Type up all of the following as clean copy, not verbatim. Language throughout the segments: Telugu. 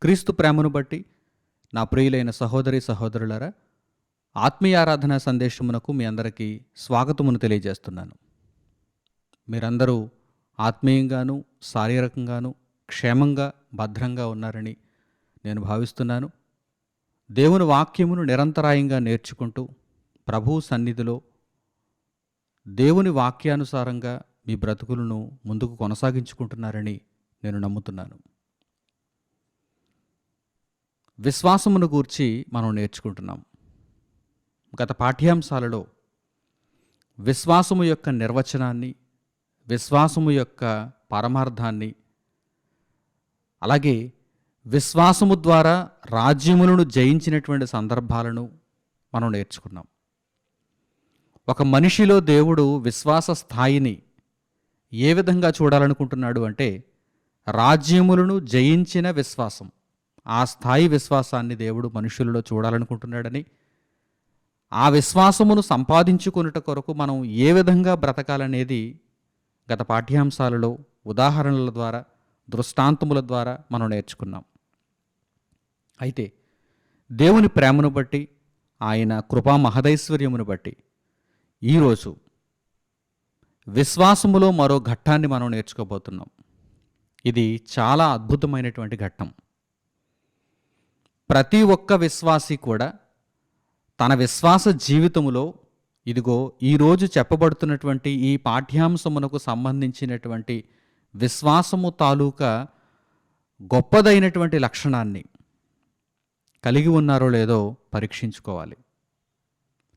క్రీస్తు ప్రేమను బట్టి నా ప్రియులైన సహోదరి సహోదరులారా, ఆత్మీయ ఆరాధన సందేశమునకు మీ అందరికీ స్వాగతమును తెలియజేస్తున్నాను. మీరందరూ ఆత్మీయంగాను శారీరకంగాను క్షేమంగా భద్రంగా ఉన్నారని నేను భావిస్తున్నాను. దేవుని వాక్యమును నిరంతరాయంగా నేర్చుకుంటూ ప్రభువు సన్నిధిలో దేవుని వాక్యానుసారంగా మీ బ్రతుకులను ముందుకు కొనసాగించుకుంటున్నారని నేను నమ్ముతున్నాను. విశ్వాసమును గూర్చి మనం నేర్చుకుంటున్నాం. గత పాఠ్యాంశాలలో విశ్వాసము యొక్క నిర్వచనాన్ని, విశ్వాసము యొక్క పరమార్థాన్ని, అలాగే విశ్వాసము ద్వారా రాజ్యములను జయించినటువంటి సందర్భాలను మనం నేర్చుకున్నాం. ఒక మనిషిలో దేవుడు విశ్వాస స్థాయిని ఏ విధంగా చూడాలనుకుంటున్నాడు అంటే, రాజ్యములను జయించిన విశ్వాసం, ఆ స్థాయి విశ్వాసాన్ని దేవుడు మనుషులలో చూడాలనుకుంటున్నాడని, ఆ విశ్వాసమును సంపాదించుకొనుట కొరకు మనం ఏ విధంగా బ్రతకాలనేది గత పాఠ్యాంశాలలో ఉదాహరణల ద్వారా, దృష్టాంతముల ద్వారా మనం నేర్చుకున్నాం. అయితే దేవుని ప్రేమను బట్టి, ఆయన కృపా మహదైశ్వర్యమును బట్టి ఈరోజు విశ్వాసములో మరో ఘట్టాన్ని మనం నేర్చుకోబోతున్నాం. ఇది చాలా అద్భుతమైనటువంటి ఘట్టం. ప్రతి ఒక్క విశ్వాసి కూడా తన విశ్వాస జీవితములో ఇదిగో ఈరోజు చెప్పబడుతున్నటువంటి ఈ పాఠ్యాంశమునకు సంబంధించినటువంటి విశ్వాసము తాలూకా గొప్పదైనటువంటి లక్షణాన్ని కలిగి ఉన్నారో లేదో పరీక్షించుకోవాలి.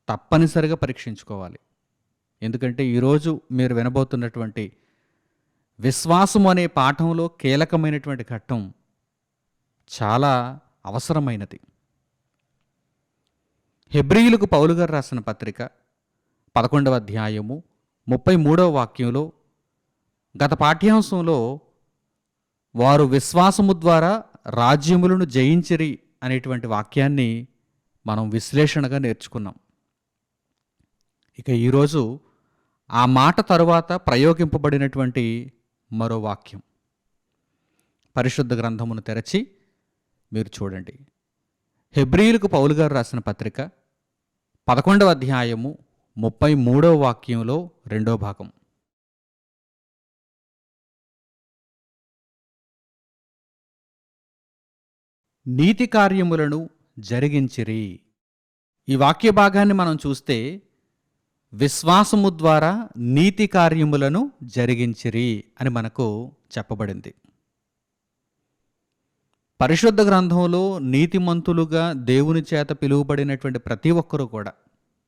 తప్పనిసరిగా పరీక్షించుకోవాలి. ఎందుకంటే ఈరోజు మీరు వినబోతున్నటువంటి విశ్వాసము అనే పాఠంలో కీలకమైనటువంటి ఘట్టం చాలా అవసరమైనది. హెబ్రీయులకు పౌలు గారు రాసిన పత్రిక 11వ అధ్యాయము 33వ వాక్యంలో గత పాఠ్యాంశంలో వారు విశ్వాసము ద్వారా రాజ్యములను జయించిరి అనేటువంటి వాక్యాన్ని మనం విశ్లేషణగా నేర్చుకున్నాం. ఇక ఈరోజు ఆ మాట తరువాత ప్రయోగింపబడినటువంటి మరో వాక్యం పరిశుద్ధ గ్రంథమును తెరచి మీరు చూడండి. హెబ్రీయులకు పౌలు గారు రాసిన పత్రిక 11వ అధ్యాయము 33వ వాక్యంలో 2వ భాగం. నీతి కార్యములను జరిగించిరి. ఈ వాక్య భాగాన్ని మనం చూస్తే విశ్వాసము ద్వారా నీతి కార్యములను జరిగించిరి అని మనకు చెప్పబడింది. పరిశుద్ధ గ్రంథంలో నీతిమంతులుగా దేవుని చేత పిలువబడినటువంటి ప్రతి ఒక్కరూ కూడా,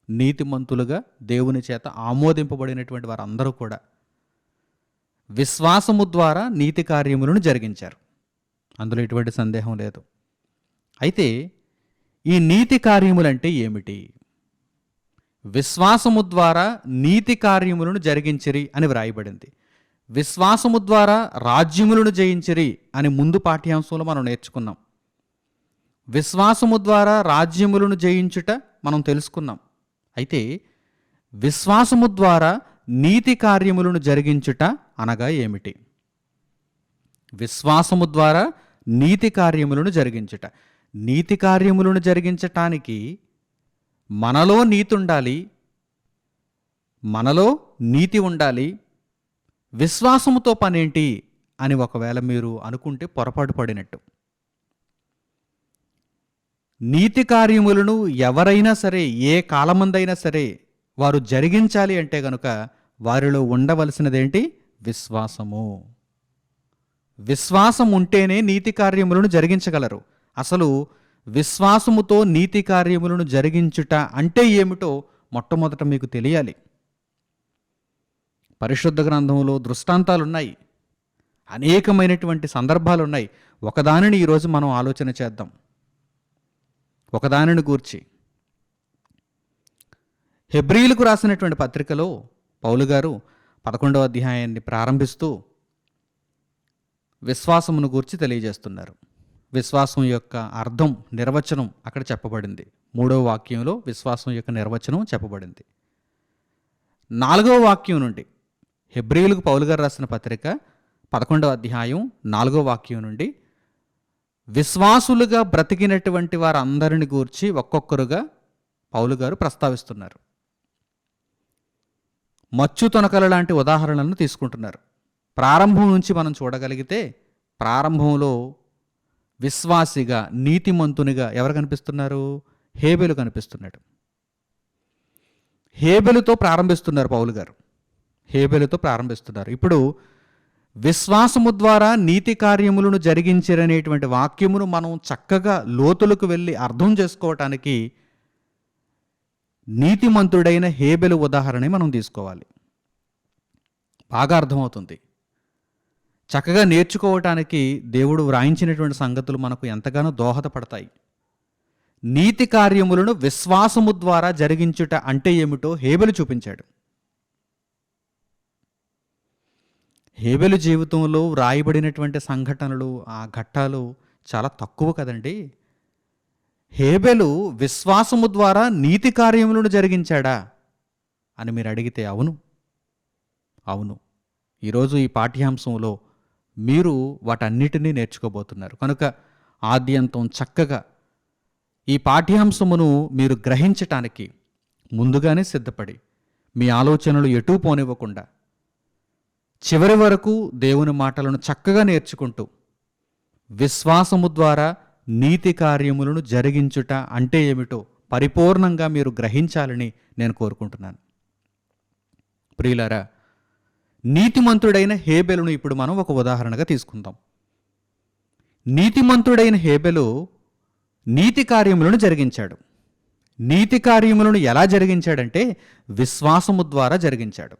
నీతిమంతులుగా దేవుని చేత ఆమోదింపబడినటువంటి వారందరూ కూడా విశ్వాసము ద్వారా నీతి కార్యములను జరిగించారు. అందులో ఎటువంటి సందేహం లేదు. అయితే ఈ నీతి కార్యములంటే ఏమిటి? విశ్వాసము ద్వారా నీతి కార్యములను జరిగించిరి అని వ్రాయబడింది. విశ్వాసము ద్వారా రాజ్యములను జయించిరి అని ముందు పాఠ్యాంశంలో మనం నేర్చుకున్నాం. విశ్వాసము ద్వారా రాజ్యములను జయించుట మనం తెలుసుకున్నాం. అయితే విశ్వాసము ద్వారా నీతి కార్యములను జరిగించుట అనగా ఏమిటి? విశ్వాసము ద్వారా నీతి కార్యములను జరిగించుట. నీతి కార్యములను జరిగించటానికి మనలో నీతి ఉండాలి, మనలో నీతి ఉండాలి. విశ్వాసముతో పనేంటి అని ఒకవేళ మీరు అనుకుంటే పొరపాటు పడినట్టు. నీతి కార్యములను ఎవరైనా సరే, ఏ కాలమందైనా సరే వారు జరిగించాలి అంటే గనుక వారిలో ఉండవలసినదేంటి? విశ్వాసము. విశ్వాసం ఉంటేనే నీతి కార్యములను జరిగించగలరు. అసలు విశ్వాసముతో నీతి కార్యములను జరిగించుట అంటే ఏమిటో మొట్టమొదట మీకు తెలియాలి. పరిశుద్ధ గ్రంథంలో దృష్టాంతాలున్నాయి, అనేకమైనటువంటి సందర్భాలున్నాయి. ఒకదానిని ఈరోజు మనం ఆలోచన చేద్దాం. ఒకదానిని గూర్చి హెబ్రీయులకు రాసినటువంటి పత్రికలో పౌలు గారు 11వ అధ్యాయాన్ని ప్రారంభిస్తూ విశ్వాసమును గూర్చి తెలియజేస్తున్నారు. విశ్వాసం యొక్క అర్థం, నిర్వచనం అక్కడ చెప్పబడింది. 3వ వాక్యంలో విశ్వాసం యొక్క నిర్వచనం చెప్పబడింది. 4వ వాక్యం నుండి హెబ్రీయులకు పౌలు గారు రాసిన పత్రిక 11వ అధ్యాయం 4వ వాక్యం నుండి విశ్వాసులుగా బ్రతికినటువంటి వారందరిని గూర్చి ఒక్కొక్కరుగా పౌలు గారు ప్రస్తావిస్తున్నారు. మచ్చు తొనకల లాంటి ఉదాహరణలను తీసుకుంటున్నారు. ప్రారంభం నుంచి మనం చూడగలిగితే ప్రారంభంలో విశ్వాసిగా నీతిమంతునిగా ఎవరు కనిపిస్తున్నారు? హేబెలు కనిపిస్తున్నాడు. హేబెలుతో ప్రారంభిస్తున్నారు పౌలు గారు. హేబెలుతో ప్రారంభిస్తున్నారు. ఇప్పుడు విశ్వాసము ద్వారా నీతి కార్యములను జరిగించరనేటువంటి వాక్యమును మనం చక్కగా లోతులకు వెళ్ళి అర్థం చేసుకోవటానికి నీతిమంతుడైన హేబెలు ఉదాహరణ మనం తీసుకోవాలి. బాగా అర్థమవుతుంది. చక్కగా నేర్చుకోవటానికి దేవుడు వ్రాయించినటువంటి సంగతులు మనకు ఎంతగానో దోహదపడతాయి. నీతి కార్యములను విశ్వాసము ద్వారా జరిగించుట అంటే ఏమిటో హేబెలు చూపించాడు. హేబెలు జీవితంలో వ్రాయబడినటువంటి సంఘటనలు, ఆ ఘట్టాలు చాలా తక్కువ కదండి. హేబెలు విశ్వాసము ద్వారా నీతి కార్యములను జరిగించాడా అని మీరు అడిగితే అవును, అవును. ఈరోజు ఈ పాఠ్యాంశంలో మీరు వాటన్నిటినీ నేర్చుకోబోతున్నారు. కనుక ఆద్యంతం చక్కగా ఈ పాఠ్యాంశమును మీరు గ్రహించటానికి ముందుగానే సిద్ధపడి మీ ఆలోచనలు ఎటూ పోనివ్వకుండా చివరి వరకు దేవుని మాటలను చక్కగా నేర్చుకుంటూ విశ్వాసము ద్వారా నీతి కార్యములను జరిగించుట అంటే ఏమిటో పరిపూర్ణంగా మీరు గ్రహించాలని నేను కోరుకుంటున్నాను. ప్రియులారా, నీతిమంతుడైన హేబెలును ఇప్పుడు మనం ఒక ఉదాహరణగా తీసుకుందాం. నీతిమంతుడైన హేబెలు నీతి కార్యములను జరిగించాడు. నీతి కార్యములను ఎలా జరిగించాడంటే విశ్వాసము ద్వారా జరిగించాడు.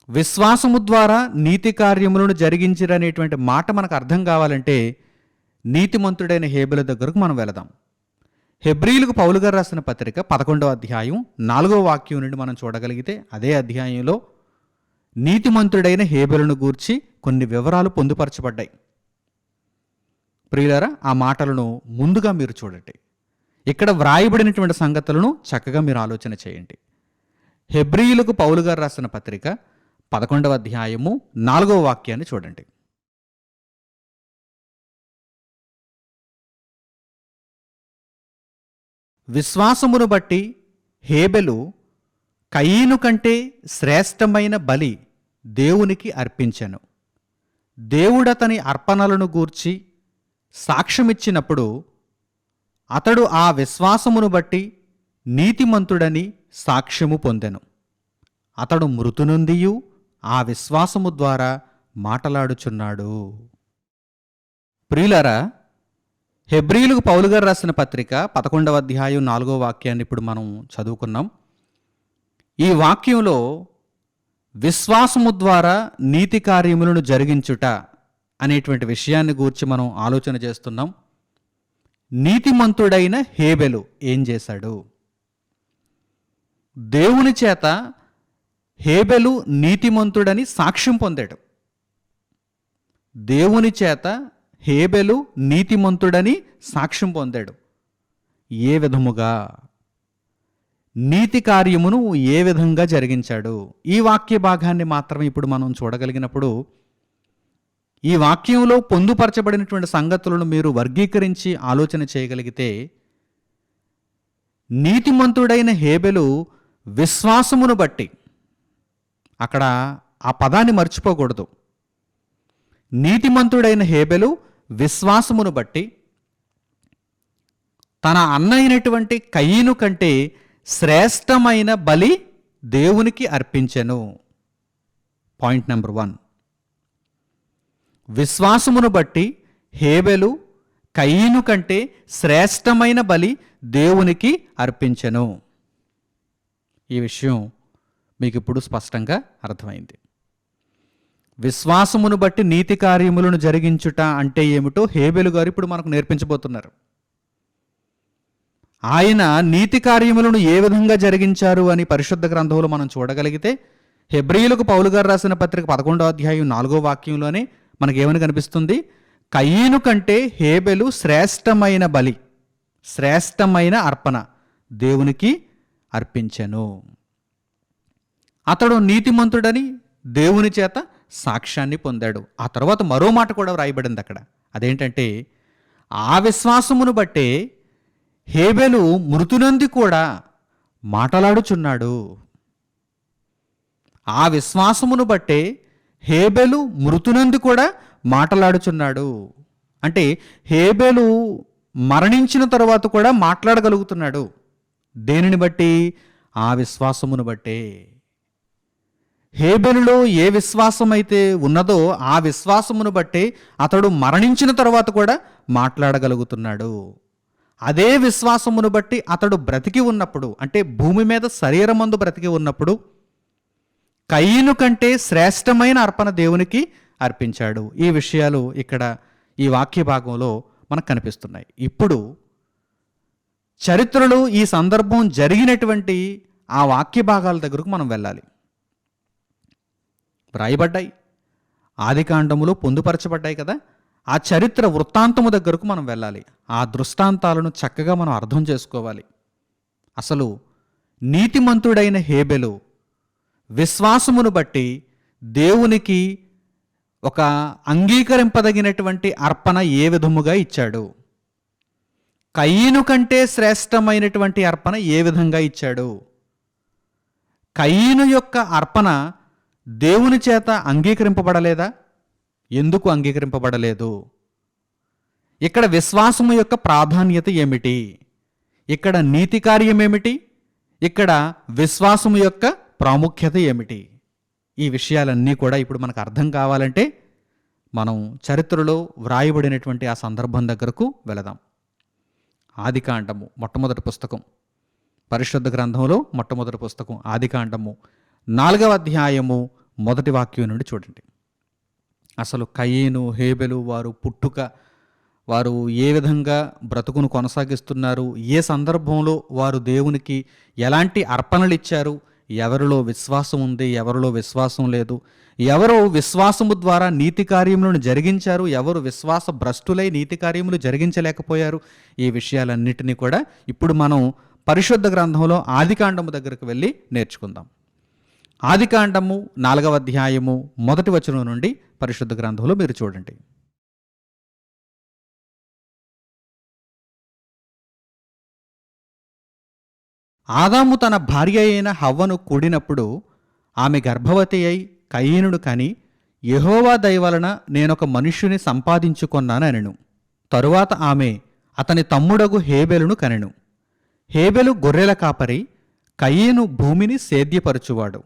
విశ్వాసము ద్వారా నీతి కార్యములను జరిగించరనేటువంటి మాట మనకు అర్థం కావాలంటే నీతిమంతుడైన హేబెలు దగ్గరకు మనం వెళదాం. హెబ్రీయులకు పౌలు గారు రాసిన పత్రిక 11వ అధ్యాయం 4వ వాక్యం నుండి మనం చూడగలిగితే అదే అధ్యాయంలో నీతిమంతుడైన హేబెలును గూర్చి కొన్ని వివరాలు పొందుపరచబడ్డాయి. ప్రియులారా, ఆ మాటలను ముందుగా మీరు చూడండి. ఇక్కడ వ్రాయబడినటువంటి సంగతులను చక్కగా మీరు ఆలోచన చేయండి. హెబ్రీయులకు పౌలు గారు రాసిన పత్రిక 11వ అధ్యాయము 4వ వాక్యాన్ని చూడండి. విశ్వాసమును బట్టి హేబెలు కయీను కంటే శ్రేష్టమైన బలి దేవునికి అర్పించెను. దేవుడతని అర్పణలను గూర్చి సాక్ష్యమిచ్చినప్పుడు అతడు ఆ విశ్వాసమును బట్టి నీతిమంతుడని సాక్ష్యము పొందెను. అతడు మృతునుందియు ఆ విశ్వాసము ద్వారా మాటలాడుచున్నాడు. ప్రియులారా, హెబ్రీయులకు పౌలు గారు రాసిన పత్రిక 11వ అధ్యాయం 4వ వాక్యాన్ని ఇప్పుడు మనం చదువుకున్నాం. ఈ వాక్యంలో విశ్వాసము ద్వారా నీతి కార్యములను జరిగించుట అనేటువంటి విషయాన్ని గూర్చి మనం ఆలోచన చేస్తున్నాం. నీతిమంతుడైన హేబెలు ఏం చేశాడు? దేవుని చేత హేబెలు నీతిమంతుడని సాక్ష్యం పొందాడు. దేవుని చేత హేబెలు నీతిమంతుడని సాక్ష్యం పొందాడు. ఏ విధముగా? నీతి కార్యమును ఏ విధంగా జరిగించాడు? ఈ వాక్య భాగాన్ని మాత్రమే ఇప్పుడు మనం చూడగలిగినప్పుడు ఈ వాక్యంలో పొందుపరచబడినటువంటి సంగతులను మీరు వర్గీకరించి ఆలోచన చేయగలిగితే నీతిమంతుడైన హేబెలు విశ్వాసమును బట్టి, అక్కడ ఆ పదాన్ని మర్చిపోకూడదు. నీతిమంతుడైన హేబెలు విశ్వాసమును బట్టి తన అన్న అయినటువంటి కయీను కంటే శ్రేష్టమైన బలి దేవునికి అర్పించెను. Point number 1. విశ్వాసమును బట్టి హేబెలు కయీను కంటే శ్రేష్టమైన బలి దేవునికి అర్పించెను. ఈ విషయం మీకు ఇప్పుడు స్పష్టంగా అర్థమైంది. విశ్వాసమును బట్టి నీతి కార్యములను జరిగించుట అంటే ఏమిటో హేబెలు గారు ఇప్పుడు మనకు నేర్పించబోతున్నారు. ఆయన నీతి కార్యములను ఏ విధంగా జరిగించారు అని పరిశుద్ధ గ్రంథంలో మనం చూడగలిగితే హెబ్రీయులకు పౌలు గారు రాసిన పత్రిక 11వ అధ్యాయం 4వ వాక్యంలోనే మనకేమని కనిపిస్తుంది? కయీను కంటే హేబెలు శ్రేష్టమైన బలి, శ్రేష్టమైన అర్పణ దేవునికి అర్పించెను. అతడు నీతిమంతుడని దేవుని చేత సాక్ష్యాన్ని పొందాడు. ఆ తర్వాత మరో మాట కూడా వ్రాయబడింది అక్కడ. అదేంటంటే ఆ విశ్వాసమును బట్టే హేబెలు మృతునంది కూడా మాటలాడుచున్నాడు. ఆ విశ్వాసమును బట్టే హేబెలు మృతునందు కూడా మాటలాడుచున్నాడు. అంటే హేబెలు మరణించిన తరువాత కూడా మాట్లాడగలుగుతున్నాడు. దేనిని బట్టి? ఆ విశ్వాసమును బట్టే. హేబెలులో ఏ విశ్వాసం అయితే ఉన్నదో ఆ విశ్వాసమును బట్టే అతడు మరణించిన తరువాత కూడా మాట్లాడగలుగుతున్నాడు. అదే విశ్వాసమును బట్టి అతడు బ్రతికి ఉన్నప్పుడు, అంటే భూమి మీద శరీరమందు బ్రతికి ఉన్నప్పుడు కయీను కంటే శ్రేష్టమైన అర్పణ దేవునికి అర్పించాడు. ఈ విషయాలు ఇక్కడ ఈ వాక్య భాగంలో మనకు కనిపిస్తున్నాయి. ఇప్పుడు చరిత్రలో ఈ సందర్భం జరిగినటువంటి ఆ వాక్య భాగాల దగ్గరకు మనం వెళ్ళాలి. వ్రాయబడ్డాయి, ఆదికాండములో పొందుపరచబడ్డాయి కదా. ఆ చరిత్ర వృత్తాంతము దగ్గరకు మనం వెళ్ళాలి. ఆ దృష్టాంతాలను చక్కగా మనం అర్థం చేసుకోవాలి. అసలు నీతిమంతుడైన హేబెలు విశ్వాసమును బట్టి దేవునికి ఒక అంగీకరింపదగినటువంటి అర్పణ ఏ విధముగా ఇచ్చాడు, కయీను కంటే శ్రేష్టమైనటువంటి అర్పణ ఏ విధంగా ఇచ్చాడు. కయీను యొక్క అర్పణ దేవుని చేత అంగీకరింపబడలేదా? ఎందుకు అంగీకరింపబడలేదు? ఇక్కడ విశ్వాసము యొక్క ప్రాధాన్యత ఏమిటి? ఇక్కడ నీతి కార్యం ఏమిటి? ఇక్కడ విశ్వాసము యొక్క ప్రాముఖ్యత ఏమిటి? ఈ విషయాలన్నీ కూడా ఇప్పుడు మనకు అర్థం కావాలంటే మనం చరిత్రలో వ్రాయబడినటువంటి ఆ సందర్భం దగ్గరకు వెళదాం. ఆదికాండము మొట్టమొదటి పుస్తకం, పరిశుద్ధ గ్రంథంలో మొట్టమొదటి పుస్తకం ఆదికాండము 4వ అధ్యాయము 1వ వాక్యం నుండి చూడండి. అసలు కయీను హేబెలు వారు పుట్టుక, వారు ఏ విధంగా బ్రతుకును కొనసాగిస్తున్నారు, ఏ సందర్భంలో వారు దేవునికి ఎలాంటి అర్పణలు ఇచ్చారు, ఎవరిలో విశ్వాసం ఉంది, ఎవరిలో విశ్వాసం లేదు, ఎవరు విశ్వాసము ద్వారా నీతి కార్యములను జరిగించారు, ఎవరు విశ్వాస భ్రష్టులై నీతి కార్యములు జరిగించలేకపోయారు. ఈ విషయాలన్నిటినీ కూడా ఇప్పుడు మనం పరిశుద్ధ గ్రంథంలో ఆదికాండము దగ్గరకు వెళ్ళి నేర్చుకుందాం. ఆదికాండము 4వ అధ్యాయము 1వ వచనం నుండి పరిశుద్ధ గ్రంథంలో మీరు చూడండి. ఆదాము తన భార్య అయిన హవ్వను కూడినప్పుడు ఆమె గర్భవతి అయి కయీనుడు కని, యెహోవా దయ వలన నేనొక మనుష్యుని సంపాదించుకొన్నానెను. తరువాత ఆమె అతని తమ్ముడగు హేబెలును కనెను. హేబెలు గొర్రెల కాపరి, కయీను భూమిని సేద్యపరచువాడు.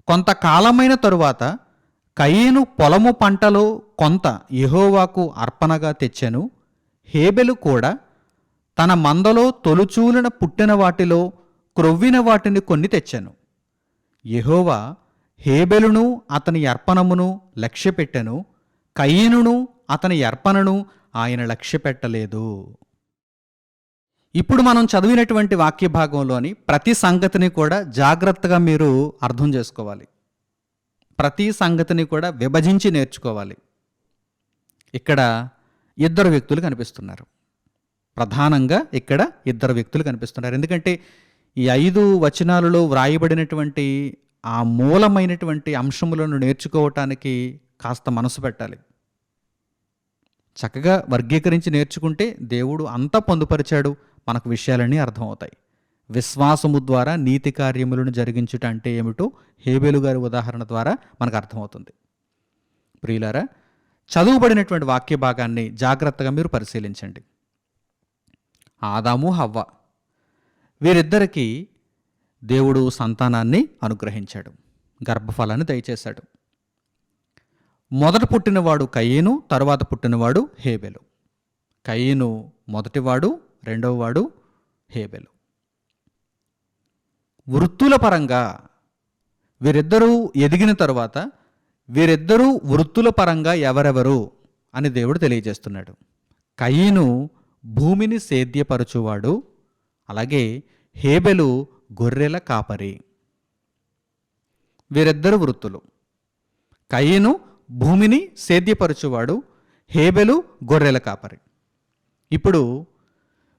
కొంతకాలమైన తరువాత కయీను పొలము పంటలో కొంత యెహోవాకు అర్పణగా తెచ్చెను. హేబెలు కూడా తన మందలో తొలుచూలున పుట్టిన వాటిలో క్రొవ్విన వాటిని కొన్ని తెచ్చెను. యెహోవా హేబెలును అతని అర్పణమును లక్ష్యపెట్టెను, కయీనును అతని అర్పణను ఆయన లక్ష్యపెట్టలేదు. ఇప్పుడు మనం చదివినటువంటి వాక్య భాగంలోని ప్రతి సంగతిని కూడా జాగ్రత్తగా మీరు అర్థం చేసుకోవాలి. ప్రతి సంగతిని కూడా విభజించి నేర్చుకోవాలి. ఇక్కడ ఇద్దరు వ్యక్తులు కనిపిస్తున్నారు. ప్రధానంగా ఇక్కడ ఇద్దరు వ్యక్తులు కనిపిస్తున్నారు. ఎందుకంటే ఈ 5 వచనాలలో వ్రాయబడినటువంటి ఆ మూలమైనటువంటి అంశములను నేర్చుకోవటానికి కాస్త మనసు పెట్టాలి. చక్కగా వర్గీకరించి నేర్చుకుంటే దేవుడు అంతా పొందుపరిచాడు, మనకు విషయాలన్నీ అర్థమవుతాయి. విశ్వాసము ద్వారా నీతి కార్యములను జరిగించుట అంటే ఏమిటో హేబెలు గారి ఉదాహరణ ద్వారా మనకు అర్థమవుతుంది. ప్రియులారా, చదువుబడినటువంటి వాక్య భాగాన్ని జాగ్రత్తగా మీరు పరిశీలించండి. ఆదాము హవ్వ వీరిద్దరికీ దేవుడు సంతానాన్ని అనుగ్రహించాడు, గర్భఫలాన్ని దయచేశాడు. మొదట పుట్టినవాడు కయీను, తరువాత పుట్టినవాడు హేబెలు. కయీను మొదటివాడు, రెండవవాడు హేబెలు. వృత్తుల పరంగా వీరిద్దరూ ఎదిగిన తరువాత వీరిద్దరూ వృత్తుల పరంగా ఎవరెవరు అని దేవుడు తెలియజేస్తున్నాడు. కయీను భూమిని సేద్యపరచువాడు, అలాగే హేబెలు గొర్రెల కాపరి. వీరిద్దరు వృత్తులు. కయీను భూమిని సేద్యపరచువాడు, హేబెలు గొర్రెల కాపరి. ఇప్పుడు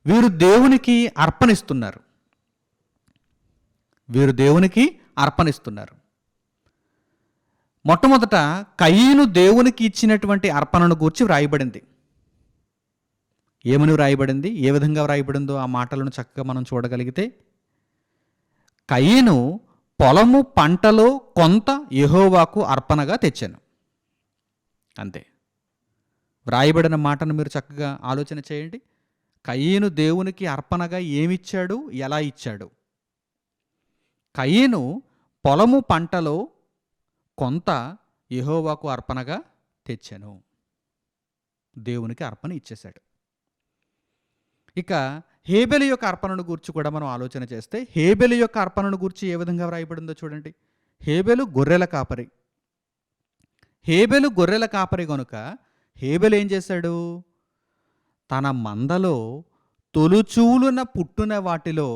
వీరు దేవునికి అర్పణిస్తున్నారు. మొట్టమొదట కయీను దేవునికి ఇచ్చినటువంటి అర్పణను గూర్చి వ్రాయబడింది. ఏమని వ్రాయబడింది, ఏ విధంగా వ్రాయబడిందో ఆ మాటలను చక్కగా మనం చూడగలిగితే, కయీను పొలము పంటలో కొంత యెహోవాకు అర్పణగా తెచ్చాను. అంతే. వ్రాయబడిన మాటను మీరు చక్కగా ఆలోచన చేయండి. కయీను దేవునికి అర్పణగా ఏమిచ్చాడు, ఎలా ఇచ్చాడు? కయీను పొలము పంటలో కొంత యెహోవాకు అర్పణగా తెచ్చాను. దేవునికి అర్పణ ఇచ్చేశాడు. ఇక హేబెలు యొక్క అర్పణను గూర్చి కూడా మనం ఆలోచన చేస్తే, హేబెలు యొక్క అర్పణను గూర్చి ఏ విధంగా వ్రాయబడిందో చూడండి. హేబెలు గొర్రెల కాపరి. హేబెలు గొర్రెల కాపరి గనుక హేబెలు ఏం చేశాడు? తన మందలో తొలుచూలున పుట్టున వాటిలో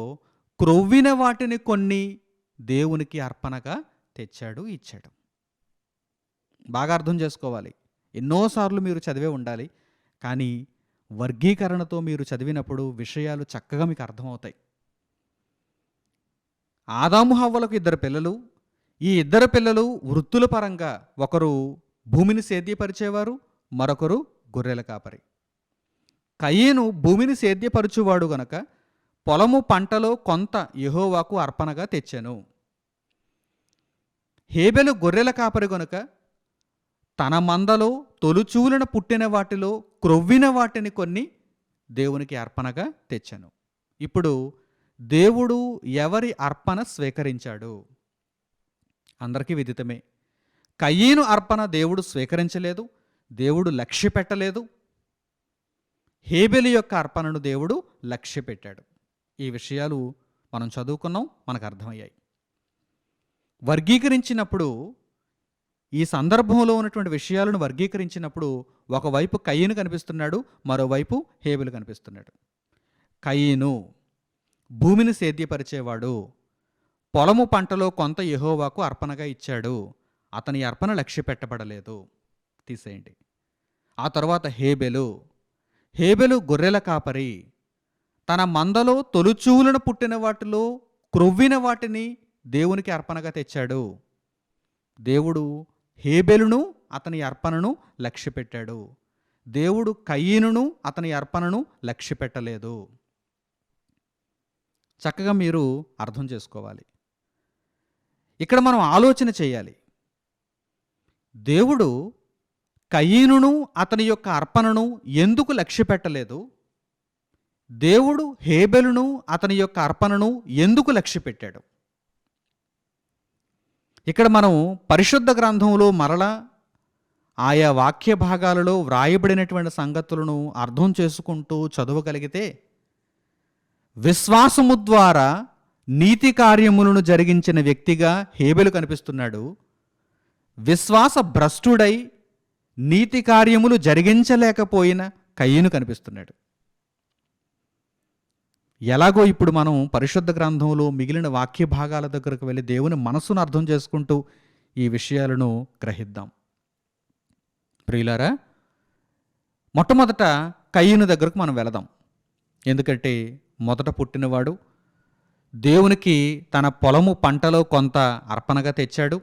క్రొవ్విన వాటిని కొన్ని దేవునికి అర్పణగా తెచ్చాడు, ఇచ్చాడు. బాగా అర్థం చేసుకోవాలి. ఎన్నోసార్లు మీరు చదివే ఉండాలి, కానీ వర్గీకరణతో మీరు చదివినప్పుడు విషయాలు చక్కగా మీకు అర్థమవుతాయి. ఆదాము హవ్వలకు 2 పిల్లలు. ఈ 2 పిల్లలు వృత్తుల పరంగా ఒకరు భూమిని సేద్యపరిచేవారు, మరొకరు గొర్రెల కాపరి. కయీను భూమిని సేద్యపరచువాడు గనక పొలము పంటలో కొంత యెహోవాకు అర్పణగా తెచ్చెను. హేబెలు గొర్రెల కాపరి గనుక తన మందలో తొలుచూలన పుట్టిన వాటిలో క్రొవ్విన వాటిని కొన్ని దేవునికి అర్పణగా తెచ్చాను. ఇప్పుడు దేవుడు ఎవరి అర్పణ స్వీకరించాడు? అందరికీ విదితమే. కయీను అర్పణ దేవుడు స్వీకరించలేదు, దేవుడు లక్ష్య పెట్టలేదు. హేబెలు యొక్క అర్పణను దేవుడు లక్ష్య పెట్టాడు. ఈ విషయాలు మనం చదువుకున్నాం, మనకు అర్థమయ్యాయి. వర్గీకరించినప్పుడు, ఈ సందర్భంలో ఉన్నటువంటి విషయాలను వర్గీకరించినప్పుడు ఒకవైపు కయీను కనిపిస్తున్నాడు, మరోవైపు హేబెలు కనిపిస్తున్నాడు. కయీను భూమిని సేద్యపరిచేవాడు, పొలము పంటలో కొంత యెహోవాకు అర్పణగా ఇచ్చాడు. అతని అర్పణ లక్ష్య పెట్టబడలేదు, తీసేయండి. ఆ తర్వాత హేబెలు గొర్రెల కాపరి. తన మందలో తొలుచూలను పుట్టిన వాటిలో క్రొవ్విన వాటిని దేవునికి అర్పణగా తెచ్చాడు. దేవుడు హేబెలును అతని అర్పణను లక్ష్యపెట్టాడు. దేవుడు కయీనును అతని అర్పణను లక్ష్యపెట్టలేదు. చక్కగా మీరు అర్థం చేసుకోవాలి. ఇక్కడ మనం ఆలోచన చేయాలి. దేవుడు కయీనును అతని యొక్క అర్పణను ఎందుకు లక్ష్యపెట్టలేదు? దేవుడు హేబెలును అతని యొక్క అర్పణను ఎందుకు లక్ష్యపెట్టాడు? ఇక్కడ మనం పరిశుద్ధ గ్రంథంలో మరలా ఆయా వాక్య భాగాలలో వ్రాయబడినటువంటి సంగతులను అర్థం చేసుకుంటూ చదవగలిగితే, విశ్వాసము ద్వారా నీతి కార్యములను జరిగించిన వ్యక్తిగా హేబెలు కనిపిస్తున్నాడు. విశ్వాస భ్రష్టుడై నీతి కార్యములు జరిగించలేకపోయిన కయీను కనిపిస్తున్నాడు. ఎలాగో ఇప్పుడు మనం పరిశుద్ధ గ్రంథంలో మిగిలిన వాక్య భాగాల దగ్గరకు వెళ్ళి దేవుని మనసును అర్థం చేసుకుంటూ ఈ విషయాలను గ్రహిద్దాం. ప్రియులారా, మొట్టమొదట కయీను దగ్గరకు మనం వెళదాం. ఎందుకంటే మొదట పుట్టినవాడు, దేవునికి తన పొలము పంటలో కొంత అర్పణగా తెచ్చాడు.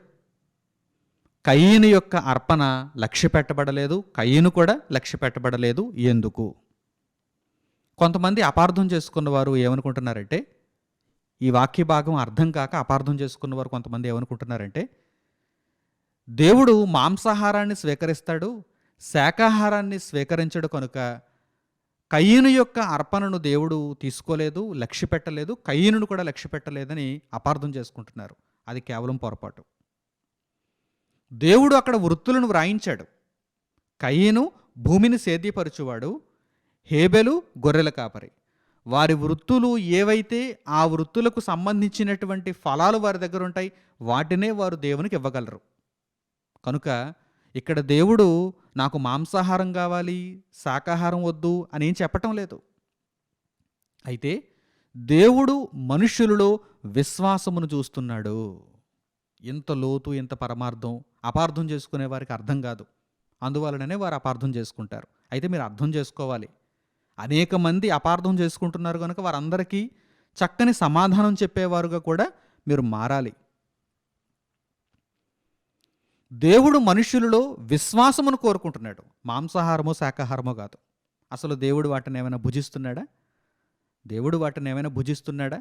కయీను యొక్క అర్పణ లక్ష్య పెట్టబడలేదు, కయీను కూడా లక్ష్య పెట్టబడలేదు. ఎందుకు? కొంతమంది అపార్థం చేసుకున్నవారు ఏమనుకుంటున్నారంటే, ఈ వాక్య భాగం అర్థం కాక అపార్థం చేసుకున్నవారు కొంతమంది ఏమనుకుంటున్నారంటే, దేవుడు మాంసాహారాన్ని స్వీకరిస్తాడు, శాకాహారాన్ని స్వీకరించడు కనుక కయీను యొక్క అర్పణను దేవుడు తీసుకోలేదు, లక్ష్య పెట్టలేదు, కయీనును కూడా లక్ష్య పెట్టలేదని అపార్థం చేసుకుంటున్నారు. అది కేవలం పొరపాటు. దేవుడు అక్కడ వృత్తులను వ్రాయించాడు. కయీను భూమిని సేద్యపరచువాడు, హేబెలు గొర్రెల కాపరి. వారి వృత్తులు ఏవైతే ఆ వృత్తులకు సంబంధించినటువంటి ఫలాలు వారి దగ్గర ఉంటాయి, వాటినే వారు దేవునికి ఇవ్వగలరు. కనుక ఇక్కడ దేవుడు నాకు మాంసాహారం కావాలి, శాకాహారం వద్దు అని ఏం చెప్పటం లేదు. అయితే దేవుడు మనుష్యులలో విశ్వాసమును చూస్తున్నాడు. ఇంత లోతు, ఇంత పరమార్థం అపార్థం చేసుకునే వారికి అర్థం కాదు. అందువలననే వారు అపార్థం చేసుకుంటారు. అయితే మీరు అర్థం చేసుకోవాలి, అనేక మంది అపార్థం చేసుకుంటున్నారు కనుక వారందరికీ చక్కని సమాధానం చెప్పేవారుగా కూడా మీరు మారాలి. దేవుడు మనుషులలో విశ్వాసమును కోరుకుంటున్నాడు, మాంసాహారమో శాకాహారమో కాదు. అసలు దేవుడు వాటిని ఏమైనా భుజిస్తున్నాడా? దేవుడు వాటిని ఏమైనా భుజిస్తున్నాడా?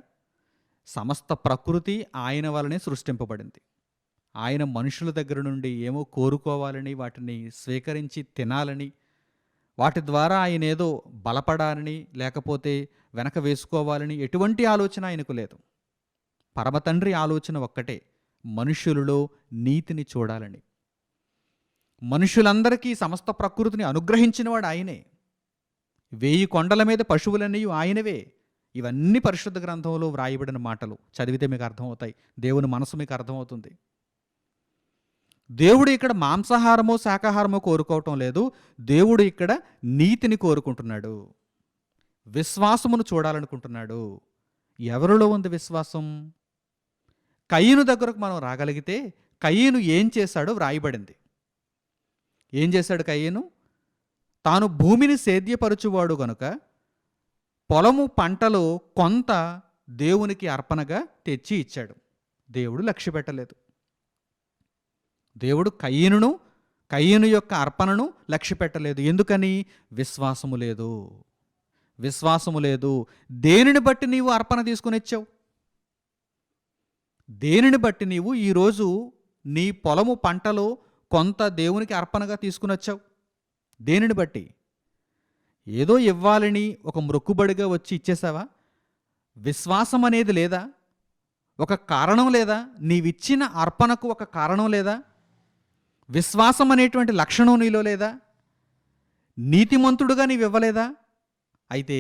సమస్త ప్రకృతి ఆయన వలనే సృష్టింపబడింది. ఆయన మనుషుల దగ్గర నుండి ఏమో కోరుకోవాలని, వాటిని స్వీకరించి తినాలని, వాటి ద్వారా ఆయన ఏదో బలపడాలని, లేకపోతే వెనక వేసుకోవాలని ఎటువంటి ఆలోచన ఆయనకు లేదు. పరమతండ్రి ఆలోచన ఒక్కటే, మనుష్యులలో నీతిని చూడాలని. మనుషులందరికీ సమస్త ప్రకృతిని అనుగ్రహించినవాడు ఆయనే. 1000 కొండల మీద పశువులన్నీ ఆయనవే. ఇవన్నీ పరిశుద్ధ గ్రంథంలో వ్రాయబడిన మాటలు. చదివితే మీకు అర్థమవుతాయి. దేవుని మనసు మీకు అర్థమవుతుంది. దేవుడు ఇక్కడ మాంసాహారమో శాకాహారమో కోరుకోవటం లేదు. దేవుడు ఇక్కడ నీతిని కోరుకుంటున్నాడు. విశ్వాసమును చూడాలనుకుంటున్నాడు. ఎవరిలో ఉంది విశ్వాసం? కయీను దగ్గరకు మనం రాగలిగితే కయీను ఏం చేశాడో వ్రాయబడింది. ఏం చేశాడు కయీను? తాను భూమిని సేద్యపరచువాడు గనుక పొలము పంటలో కొంత దేవునికి అర్పణగా తెచ్చి ఇచ్చాడు. దేవుడు లక్ష్య పెట్టలేదు. దేవుడు కయీను యొక్క అర్పణను లక్ష్య పెట్టలేదు. ఎందుకని? విశ్వాసము లేదు. విశ్వాసము లేదు. దేనిని బట్టి నీవు అర్పణ తీసుకుని ఇచ్చావు? దేనిని బట్టి నీవు ఈరోజు నీ పొలము పంటలో కొంత దేవునికి అర్పణగా తీసుకుని వచ్చావు? దేనిని బట్టి? ఏదో ఇవ్వాలని ఒక మ్రొక్కుబడిగా వచ్చి ఇచ్చేసావా? విశ్వాసం అనేది లేదా? ఒక కారణం లేదా? నీవిచ్చిన అర్పణకు ఒక కారణం లేదా? విశ్వాసం అనేటువంటి లక్షణం నీలో లేదా? నీతిమంతుడుగా నీవు ఇవ్వలేదా? అయితే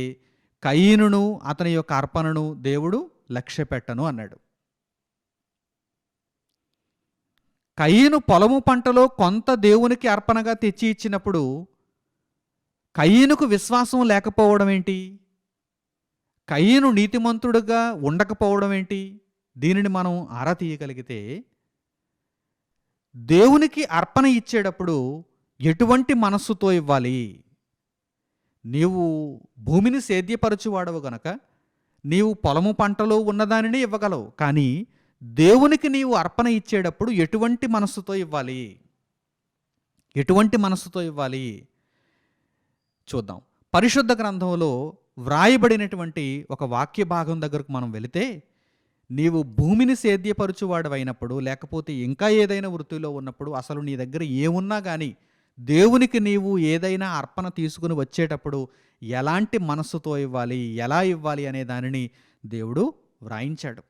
కయీనును అతని యొక్క అర్పణను దేవుడు లక్ష్య పెట్టను అన్నాడు. కయీను పొలము పంటలో కొంత దేవునికి అర్పణగా తెచ్చి ఇచ్చినప్పుడు కయీనుకు విశ్వాసం లేకపోవడం ఏంటి? కయీను నీతిమంతుడుగా ఉండకపోవడం ఏంటి? దీనిని మనం ఆరా తీయగలిగితే, దేవునికి అర్పణ ఇచ్చేటప్పుడు ఎటువంటి మనస్సుతో ఇవ్వాలి? నీవు భూమిని సేద్యపరచువాడవు గనక నీవు పొలము పంటలో ఉన్నదానిని ఇవ్వగలవు. కానీ దేవునికి నీవు అర్పణ ఇచ్చేటప్పుడు ఎటువంటి మనస్సుతో ఇవ్వాలి? ఎటువంటి మనస్సుతో ఇవ్వాలి? చూద్దాం. పరిశుద్ధ గ్రంథంలో వ్రాయబడినటువంటి ఒక వాక్య భాగం దగ్గరకు మనం వెళితే, నీవు భూమిని సేద్యపరచువాడవైనప్పుడు, లేకపోతే ఇంకా ఏదైనా వృత్తిలో ఉన్నప్పుడు, అసలు నీ దగ్గర ఏమున్నా కానీ దేవునికి నీవు ఏదైనా అర్పణ తీసుకుని వచ్చేటప్పుడు ఎలాంటి మనస్సుతో ఇవ్వాలి, ఎలా ఇవ్వాలి అనే దానిని దేవుడు వ్రాయించాడు.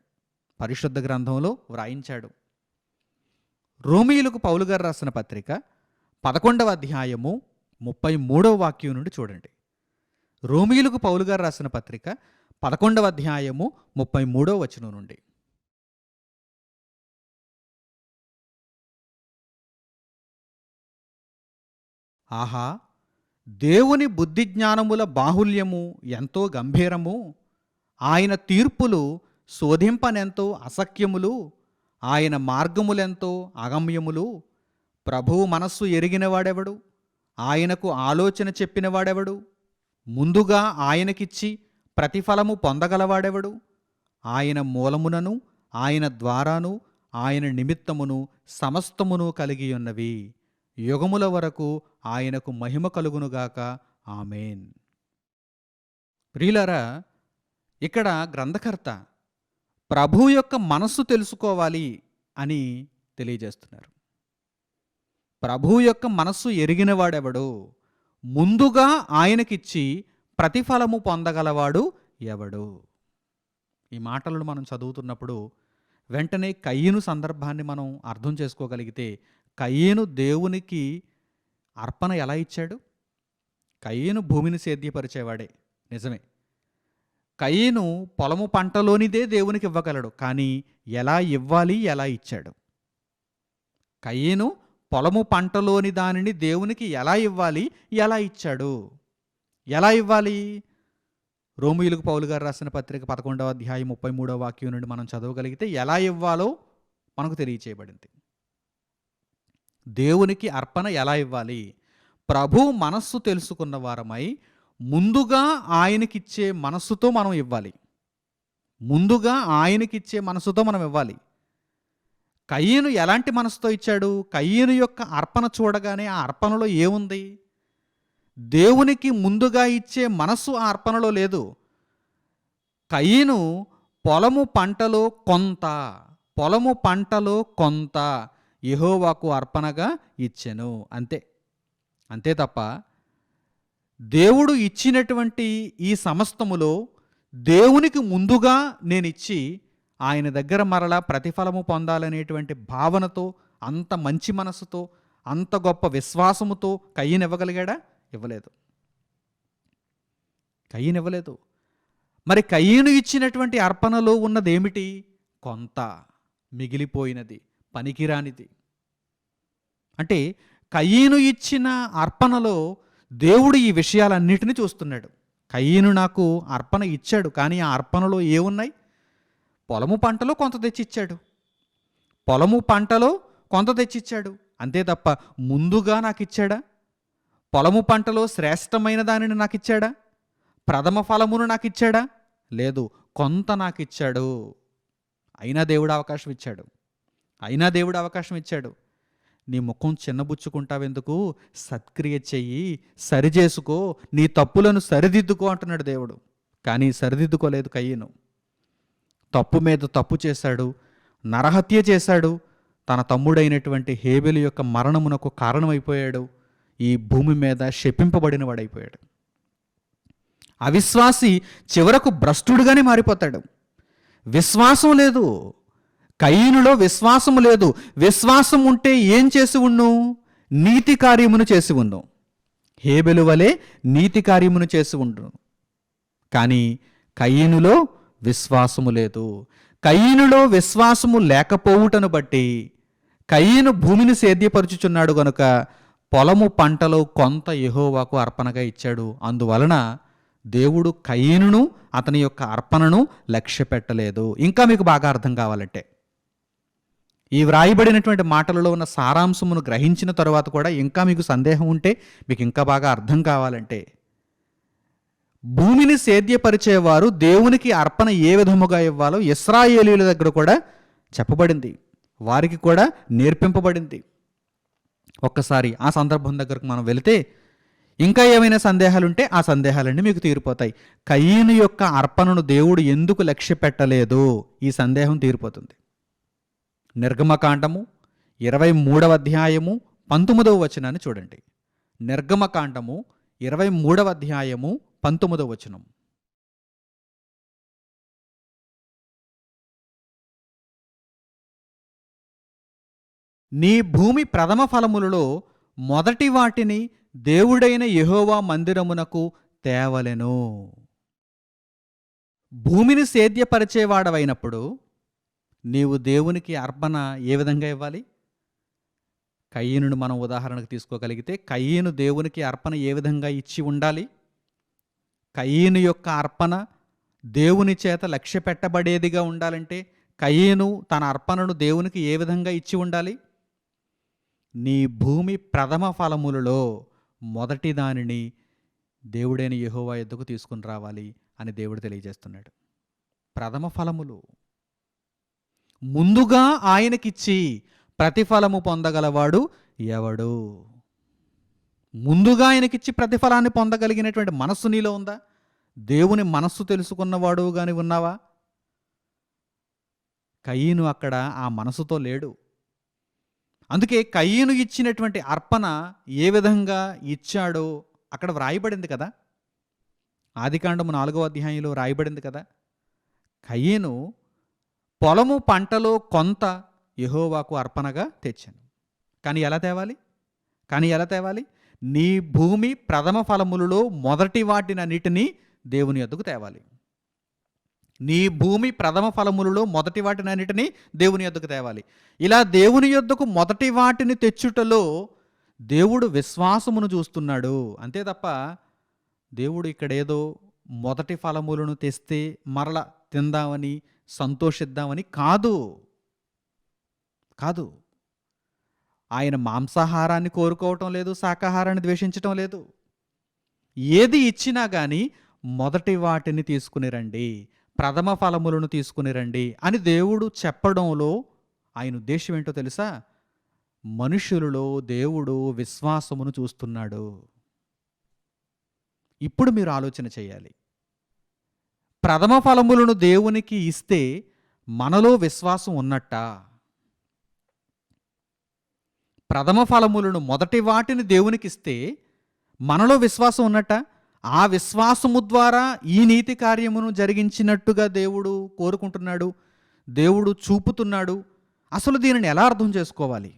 పరిశుద్ధ గ్రంథంలో వ్రాయించాడు. రోమీయులకు పౌలు గారు రాసిన పత్రిక 11వ అధ్యాయము 33వ వాక్యం నుండి చూడండి. రోమీయులకు పౌలు గారు రాసిన పత్రిక 11వ అధ్యాయము 33వ వచనం నుండి. ఆహా, దేవుని బుద్ధి జ్ఞానముల బాహుల్యము ఎంతో గంభీరము, ఆయన తీర్పులు శోధింపనెంతో అసఖ్యములు, ఆయన మార్గములెంతో అగమ్యములు. ప్రభువు మనస్సు ఎరిగినవాడెవడు? ఆయనకు ఆలోచన చెప్పినవాడెవడు? ముందుగా ఆయనకిచ్చి ప్రతిఫలము పొందగలవాడెవడు? ఆయన మూలమునను, ఆయన ద్వారాను, ఆయన నిమిత్తమును సమస్తమును కలిగి ఉన్నవి. యుగముల వరకు ఆయనకు మహిమ కలుగునుగాక. ఆమేన్. ప్రియులారా, ఇక్కడ గ్రంథకర్త ప్రభు యొక్క మనస్సు తెలుసుకోవాలి అని తెలియజేస్తున్నారు. ప్రభు యొక్క మనస్సు ఎరిగినవాడెవడు? ముందుగా ఆయనకిచ్చి ప్రతిఫలము పొందగలవాడు ఎవడు? ఈ మాటలను మనం చదువుతున్నప్పుడు వెంటనే కయీను సందర్భాన్ని మనం అర్థం చేసుకోగలిగితే, కయీను దేవునికి అర్పణ ఎలా ఇచ్చాడు? కయీను భూమిని సేద్యపరిచేవాడే, నిజమే. కయీను పొలము పంటలోనిదే దేవునికి ఇవ్వగలడు. కానీ ఎలా ఇవ్వాలి, ఎలా ఇచ్చాడు? కయీను పొలము పంటలోని దానిని దేవునికి ఎలా ఇవ్వాలి, ఎలా ఇచ్చాడు? ఎలా ఇవ్వాలి? రోమీయులకు పౌలు గారు రాసిన పత్రిక 11వ అధ్యాయం 33వ వాక్యం నుండి మనం చదవగలిగితే ఎలా ఇవ్వాలో మనకు తెలియచేయబడింది. దేవునికి అర్పణ ఎలా ఇవ్వాలి? ప్రభు మనస్సు తెలుసుకున్న వారమై ముందుగా ఆయనకిచ్చే మనస్సుతో మనం ఇవ్వాలి. ముందుగా ఆయనకిచ్చే మనస్సుతో మనం ఇవ్వాలి. కయీను ఎలాంటి మనసుతో ఇచ్చాడు? కయీను యొక్క అర్పణ చూడగానే ఆ అర్పణలో ఏముంది? దేవునికి ముందుగా ఇచ్చే మనస్సు ఆ అర్పణలో లేదు. కయీను పొలము పంటలో కొంత, పొలము పంటలో కొంత యెహోవాకు అర్పణగా ఇచ్చెను. అంతే. అంతే తప్ప దేవుడు ఇచ్చినటువంటి ఈ సమస్తములో దేవునికి ముందుగా నేనిచ్చి ఆయన దగ్గర మరలా ప్రతిఫలము పొందాలనేటువంటి భావనతో, అంత మంచి మనసుతో, అంత గొప్ప విశ్వాసముతో కయీను ఇవ్వగలిగాడా? ఇవ్వలేదు. కయీను ఇవ్వలేదు. మరి కయీను ఇచ్చినటువంటి అర్పణలో ఉన్నదేమిటి? కొంత, మిగిలిపోయినది, పనికిరానిది. అంటే కయీను ఇచ్చిన అర్పణలో దేవుడు ఈ విషయాలన్నిటిని చూస్తున్నాడు. కయీను నాకు అర్పణ ఇచ్చాడు, కానీ ఆ అర్పణలో ఏమున్నాయి? పొలము పంటలో కొంత తెచ్చిచ్చాడు. పొలము పంటలో కొంత తెచ్చిచ్చాడు. అంతే తప్ప ముందుగా నాకు ఇచ్చాడా? పొలము పంటలో శ్రేష్టమైన దానిని నాకు ఇచ్చాడా? ప్రథమ ఫలమును నాకు ఇచ్చాడా? లేదు, కొంత నాకు ఇచ్చాడు. అయినా దేవుడు అవకాశం ఇచ్చాడు. అయినా దేవుడు అవకాశం ఇచ్చాడు. నీ ముఖం చిన్నబుచ్చుకుంటావెందుకు? సత్క్రియ చెయ్యి, సరిచేసుకో, నీ తప్పులను సరిదిద్దుకో అంటున్నాడు దేవుడు. కానీ సరిదిద్దుకోలేదు కయీను. తప్పు మీద తప్పు చేశాడు, నరహత్య చేశాడు, తన తమ్ముడైనటువంటి హేబెలు యొక్క మరణమునకు కారణమైపోయాడు. ఈ భూమి మీద శపింపబడిన వాడైపోయాడు. అవిశ్వాసి చివరకు భ్రష్టుడుగానే మారిపోతాడు. విశ్వాసం లేదు. కయీనులో విశ్వాసము లేదు. విశ్వాసం ఉంటే ఏం చేసి ఉన్ను? నీతి కార్యమును చేసి ఉన్ను. హేబెలు వలె నీతి కార్యమును చేసి ఉండు. కానీ కయీనులో విశ్వాసము లేదు. కయీనులో విశ్వాసము లేకపోవుటను బట్టి కయీను భూమిని సేద్యపరుచుచున్నాడు గనుక పొలము పంటలో కొంత యెహోవాకు అర్పణగా ఇచ్చాడు. అందువలన దేవుడు కయీనును అతని యొక్క అర్పణను లక్ష్య పెట్టలేదు. ఇంకా మీకు బాగా అర్థం కావాలంటే, ఈ వ్రాయబడినటువంటి మాటలలో ఉన్న సారాంశమును గ్రహించిన తరువాత కూడా ఇంకా మీకు సందేహం ఉంటే, మీకు ఇంకా బాగా అర్థం కావాలంటే, భూమిని సేద్యపరిచేవారు దేవునికి అర్పణ ఏ విధముగా ఇవ్వాలో ఇశ్రాయేలీయుల దగ్గర కూడా చెప్పబడింది, వారికి కూడా నేర్పింపబడింది. ఒక్కసారి ఆ సందర్భం దగ్గరకు మనం వెళితే ఇంకా ఏమైనా సందేహాలుంటే ఆ సందేహాలన్నీ మీకు తీరిపోతాయి. కయీను యొక్క అర్పణను దేవుడు ఎందుకు లక్ష్య పెట్టలేదు, ఈ సందేహం తీరిపోతుంది. నిర్గమకాండము 23వ అధ్యాయము 19వ వచనాన్ని చూడండి. నిర్గమకాండము 23వ అధ్యాయము 19వ వచనం. నీ భూమి ప్రథమ ఫలములలో మొదటి వాటిని దేవుడైన యెహోవా మందిరమునకు తేవలెను. భూమిని సేద్యపరిచేవాడవైనప్పుడు నీవు దేవునికి అర్పణ ఏ విధంగా ఇవ్వాలి? కయీనును మనం ఉదాహరణకు తీసుకోగలిగితే కయీను దేవునికి అర్పణ ఏ విధంగా ఇచ్చి ఉండాలి? కయీను యొక్క అర్పణ దేవుని చేత లక్ష్య పెట్టబడేదిగా ఉండాలంటే కయీను తన అర్పణను దేవునికి ఏ విధంగా ఇచ్చి ఉండాలి? నీ భూమి ప్రథమ ఫలములలో మొదటి దానిని దేవుడైన యెహోవా యొద్దకు తీసుకుని రావాలి అని దేవుడు తెలియజేస్తున్నాడు. ప్రథమ ఫలములు ముందుగా ఆయనకిచ్చి ప్రతిఫలము పొందగలవాడు ఎవడు? ముందుగా ఆయనకిచ్చి ప్రతిఫలాన్ని పొందగలిగినటువంటి మనస్సు నీలో ఉందా? దేవుని మనస్సు తెలుసుకున్నవాడు కానీ ఉన్నావా? కయీను అక్కడ ఆ మనసుతో లేడు. అందుకే కయీను ఇచ్చినటువంటి అర్పణ ఏ విధంగా ఇచ్చాడో అక్కడ వ్రాయబడింది కదా. ఆదికాండము 4వ అధ్యాయంలో వ్రాయబడింది కదా. కయీను పొలము పంటలో కొంత యెహోవాకు అర్పణగా తెచ్చాను. కానీ ఎలా తేవాలి? నీ భూమి ప్రథమ ఫలములలో మొదటి వాటినన్నిటినీ దేవుని యొద్దకు తేవాలి. నీ భూమి ప్రథమ ఫలములలో మొదటి వాటినన్నిటినీ దేవుని యొద్దకు తేవాలి. ఇలా దేవుని యొద్దకు మొదటి వాటిని తెచ్చుటలో దేవుడు విశ్వాసమును చూస్తున్నాడు. అంతే తప్ప దేవుడు ఇక్కడేదో మొదటి ఫలములను తెస్తే మరల తిందామని సంతోషిద్దామని కాదు. ఆయన మాంసాహారాన్ని కోరుకోవటం లేదు, శాకాహారాన్ని ద్వేషించటం లేదు. ఏది ఇచ్చినా కానీ మొదటి వాటిని తీసుకుని రండి, ప్రథమ ఫలములను తీసుకుని రండి అని దేవుడు చెప్పడంలో ఆయన ఉద్దేశం ఏంటో తెలుసా? మనుషులలో దేవుడు విశ్వాసమును చూస్తున్నాడు. ఇప్పుడు మీరు ఆలోచన చేయాలి. ప్రథమ ఫలములను దేవునికి ఇస్తే మనలో విశ్వాసం ఉన్నట్టా? ప్రథమ ఫలములను, మొదటి వాటిని దేవునికిస్తే మనలో విశ్వాసం ఉన్నట్టా? ఆ విశ్వాసము ద్వారా ఈ నీతి కార్యమును జరిగించినట్టుగా దేవుడు కోరుకుంటున్నాడు, దేవుడు చూపుతున్నాడు. అసలు దీనిని ఎలా అర్థం చేసుకోవాలి?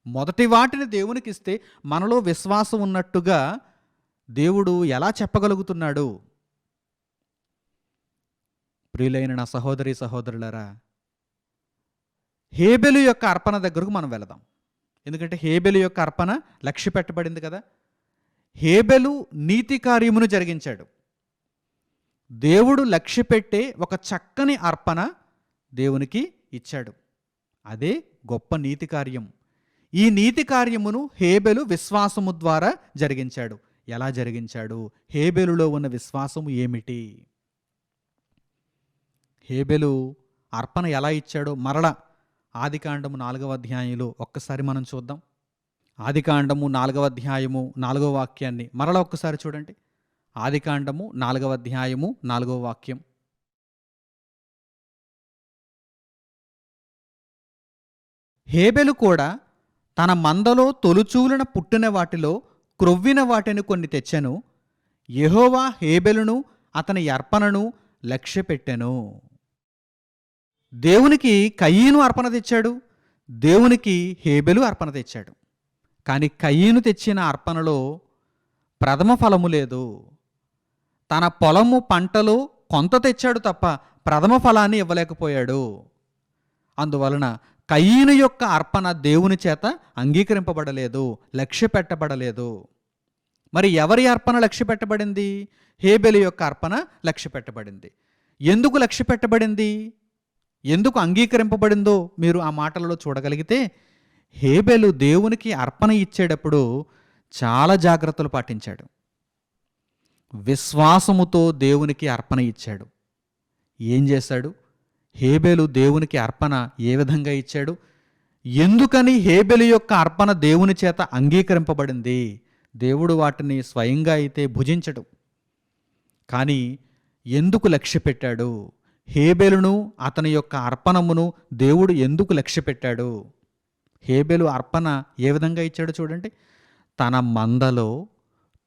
మొదటి వాటిని దేవునికిస్తే మనలో విశ్వాసం ఉన్నట్టుగా దేవుడు ఎలా చెప్పగలుగుతున్నాడు? ప్రియులైన నా సహోదరి సహోదరులారా, హేబెలు యొక్క అర్పణ దగ్గరకు మనం వెళదాం. ఎందుకంటే హేబెలు యొక్క అర్పణ లక్ష్య పెట్టబడింది కదా. హేబెలు నీతి కార్యమును జరిగించాడు. దేవుడు లక్ష్య పెట్టే ఒక చక్కని అర్పణ దేవునికి ఇచ్చాడు. అదే గొప్ప నీతి కార్యం. ఈ నీతి కార్యమును హేబెలు విశ్వాసము ద్వారా జరిగించాడు. ఎలా జరిగించాడు? హేబెలులో ఉన్న విశ్వాసము ఏమిటి? హేబెలు అర్పణ ఎలా ఇచ్చాడో మరలా ఆదికాండము 4వ అధ్యాయంలో ఒక్కసారి మనం చూద్దాం. ఆదికాండము 4వ అధ్యాయము 4వ వాక్యాన్ని మరలా ఒక్కసారి చూడండి. ఆదికాండము 4వ అధ్యాయము 4వ వాక్యం. హేబెలు కూడా తన మందలో తొలుచూలన పుట్టిన వాటిలో క్రొవ్విన వాటిని కొన్ని తెచ్చెను. యెహోవా హేబెలును అతని అర్పణను లక్ష్యపెట్టెను. దేవునికి కయీను అర్పణ తెచ్చాడు, దేవునికి హేబెలు అర్పణ తెచ్చాడు. కానీ కయీను తెచ్చిన అర్పణలో ప్రథమ ఫలము లేదు. తన పొలము పంటలో కొంత తెచ్చాడు తప్ప ప్రథమ ఫలాన్ని ఇవ్వలేకపోయాడు. అందువలన కయీను యొక్క అర్పణ దేవుని చేత అంగీకరింపబడలేదు, లక్ష్య పెట్టబడలేదు. మరి ఎవరి అర్పణ లక్ష్య పెట్టబడింది? హేబెలు యొక్క అర్పణ లక్ష్య పెట్టబడింది. ఎందుకు లక్ష్య పెట్టబడింది? ఎందుకు అంగీకరింపబడిందో మీరు ఆ మాటలలో చూడగలిగితే, హేబెలు దేవునికి అర్పణ ఇచ్చేటప్పుడు చాలా జాగ్రత్తలు పాటించాడు. విశ్వాసముతో దేవునికి అర్పణ ఇచ్చాడు. ఏం చేశాడు? హేబెలు దేవునికి అర్పణ ఏ విధంగా ఇచ్చాడు? ఎందుకని హేబెలు యొక్క అర్పణ దేవుని చేత అంగీకరింపబడింది? దేవుడు వాటిని స్వయంగా అయితే భుజించడు. కానీ ఎందుకు లక్ష్య పెట్టాడు? హేబెలును అతని యొక్క అర్పణమును దేవుడు ఎందుకు లక్ష్య పెట్టాడు? హేబెలు అర్పణ ఏ విధంగా ఇచ్చాడు చూడండి. తన మందలో